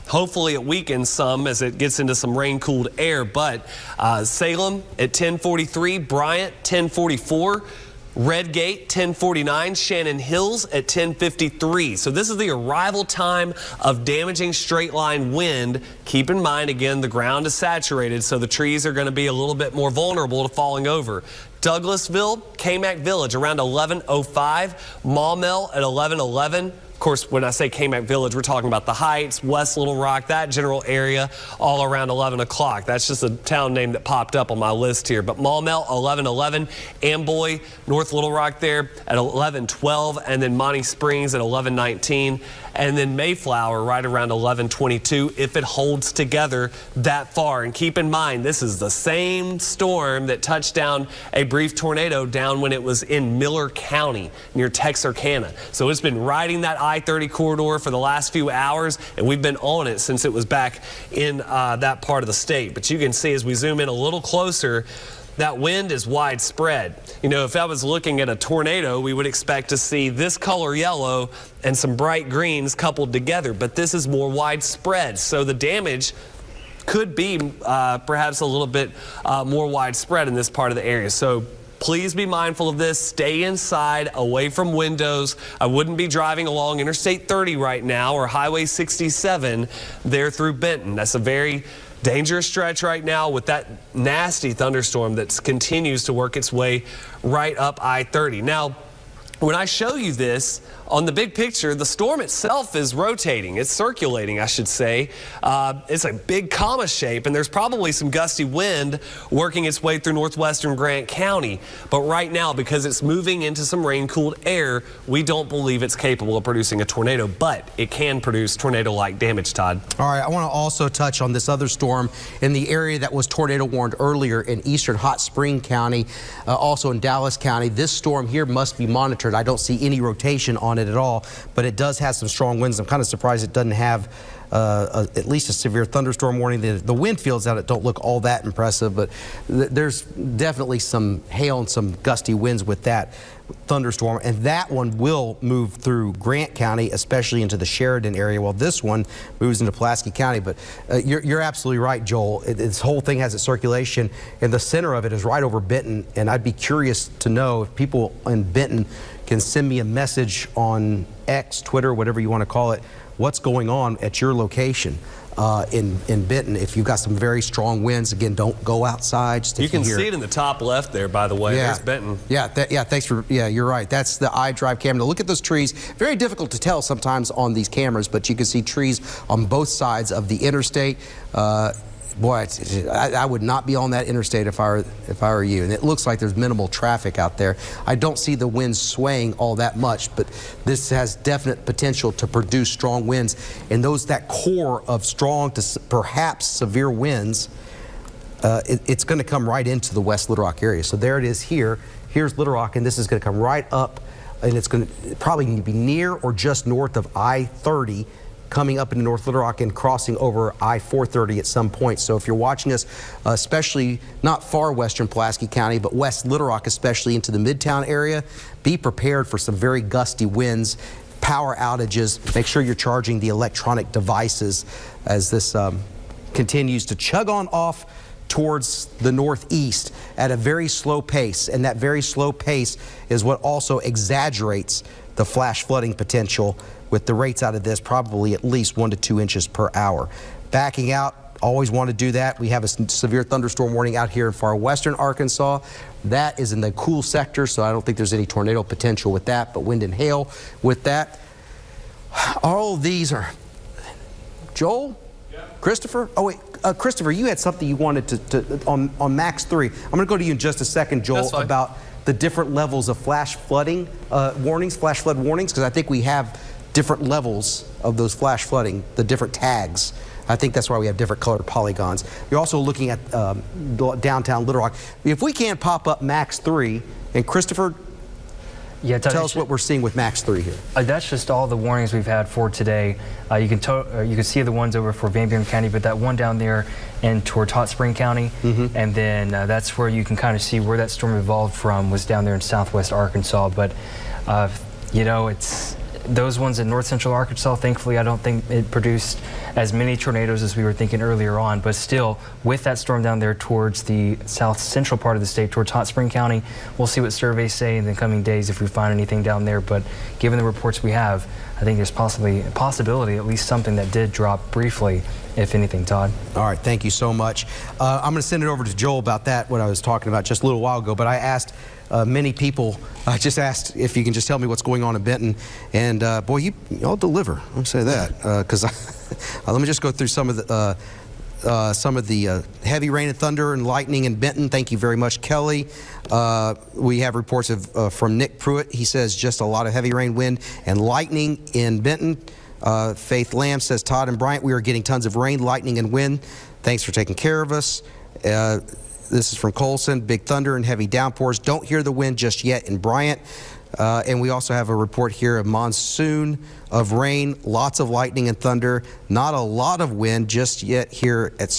Hopefully it weakens some as it gets into some rain-cooled air, but Salem at 10:43, Bryant 10:44, Redgate 10:49, Shannon Hills at 10:53. So this is the arrival time of damaging straight line wind. Keep in mind, again, the ground is saturated, so the trees are going to be a little bit more vulnerable to falling over. Douglasville, K-Mac Village around 11:05, Maumelle at 11:11. Of course, when I say K-Mac Village, we're talking about the Heights, West Little Rock, that general area, all around 11 o'clock. That's just a town name that popped up on my list here. But Maumelle, 11:11, Amboy, North Little Rock there at 11:12, and then Monty Springs at 11:19, and then Mayflower right around 11:22 if it holds together that far. And keep in mind, this is the same storm that touched down a brief tornado down when it was in Miller County near Texarkana. So it's been riding that I-30 corridor for the last few hours, and we've been on it since it was back in that part of the state. But you can see as we zoom in a little closer, that wind is widespread. You know, if I was looking at a tornado, we would expect to see this color yellow and some bright greens coupled together, but this is more widespread. So the damage could be perhaps a little bit more widespread in this part of the area. So please be mindful of this. Stay inside, away from windows. I wouldn't be driving along Interstate 30 right now or Highway 67 there through Benton. That's a very dangerous stretch right now with that nasty thunderstorm that continues to work its way right up I-30. Now, when I show you this, on the big picture, the storm itself is rotating. It's circulating, I should say. It's a big comma shape, and there's probably some gusty wind working its way through northwestern Grant County. But right now, because it's moving into some rain-cooled air, we don't believe it's capable of producing a tornado, but it can produce tornado-like damage, Todd. All right, I want to also touch on this other storm in the area that was tornado warned earlier in eastern Hot Spring County, also in Dallas County. This storm here must be monitored. I don't see any rotation on it at all, but it does have some strong winds. I'm kind of surprised it doesn't have at least a severe thunderstorm warning. The wind fields out it don't look all that impressive, but there's definitely some hail and some gusty winds with that thunderstorm, and that one will move through Grant County, especially into the Sheridan area, while this one moves into Pulaski County. But you're absolutely right, Joel. This whole thing has a circulation, and the center of it is right over Benton, and I'd be curious to know if people in Benton can send me a message on X, Twitter, whatever you want to call it, what's going on at your location in Benton. If you've got some very strong winds, again, don't go outside. Just you can see it in the top left there, by the way. Yeah. There's Benton. Yeah, thanks for, yeah, you're right. That's the iDrive camera. Now look at those trees. Very difficult to tell sometimes on these cameras, but you can see trees on both sides of the interstate. Boy, I would not be on that interstate if I were you. And it looks like there's minimal traffic out there. I don't see the winds swaying all that much, but this has definite potential to produce strong winds. And that core of strong to perhaps severe winds, it's going to come right into the West Little Rock area. So there it is here. Here's Little Rock, and this is going to come right up, and it's going to probably be near or just north of I-30, coming up into North Little Rock and crossing over I-430 at some point. So if you're watching us, especially not far western Pulaski County, but West Little Rock, especially into the Midtown area, be prepared for some very gusty winds, power outages. Make sure you're charging the electronic devices as this continues to chug on off towards the northeast at a very slow pace. And that very slow pace is what also exaggerates the flash flooding potential, with the rates out of this probably at least 1 to 2 inches per hour. Backing out, always want to do that. We have a severe thunderstorm warning out here in far western Arkansas. That is in the cool sector, so I don't think there's any tornado potential with that, but wind and hail with that. All of these are, Joel? Yeah. Christopher? Oh wait, Christopher, you had something you wanted to on Max 3. I'm going to go to you in just a second, Joel, about the different levels of flash flooding warnings, flash flood warnings, because I think we have different levels of those flash flooding, the different tags. I think that's why we have different colored polygons. You're also looking at downtown Little Rock. If we can't pop up Max 3, and Christopher, tell us what we're seeing with Max 3 here. That's just all the warnings we've had for today. You can see the ones over for Van Buren County, but that one down there and towards Hot Spring County, and then that's where you can kind of see where that storm evolved from, was down there in southwest Arkansas. But you know, it's those ones in north central Arkansas. Thankfully, I don't think it produced as many tornadoes as we were thinking earlier on, but still, with that storm down there towards the south central part of the state, towards Hot Spring County, we'll see what surveys say in the coming days if we find anything down there. But given the reports we have, I think there's possibly a possibility, at least something that did drop briefly, if anything, Todd. All right, thank you so much. I'm going to send it over to Joel about that, what I was talking about just a little while ago, but I asked many people, I just asked if you can just tell me what's going on in Benton, and boy, y'all deliver. I'll say that, because let me just go through some of the heavy rain and thunder and lightning in Benton. Thank you very much, Kelly. We have reports from Nick Pruitt. He says just a lot of heavy rain, wind, and lightning in Benton. Faith Lamb says, Todd and Bryant, we are getting tons of rain, lightning, and wind. Thanks for taking care of us. This is from Colson. Big thunder and heavy downpours. Don't hear the wind just yet in Bryant. And we also have a report here of monsoon of rain, lots of lightning and thunder, not a lot of wind just yet here at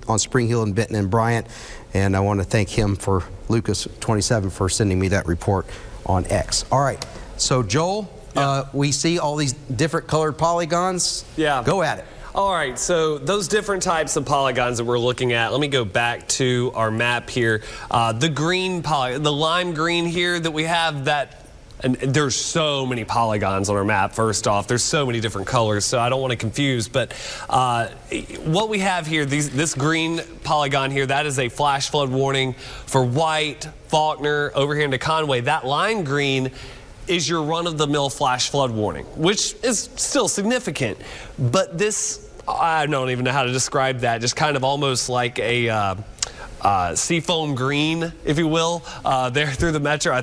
on Spring Hill in Benton and Bryant. And I want to thank him, for Lucas27, for sending me that report on X. All right, so Joel, we see all these different colored polygons. Yeah. Go at it. All right, so those different types of polygons that we're looking at, let me go back to our map here. The green polygon, the lime green here that we have, and there's so many polygons on our map. First off, there's so many different colors, so I don't want to confuse, but what we have here, this green polygon here, that is a flash flood warning for White, Faulkner, over here into Conway. That lime green is your run-of-the-mill flash flood warning, which is still significant. But this, I don't even know how to describe that, just kind of almost like a seafoam green, if you will, there through the metro. I think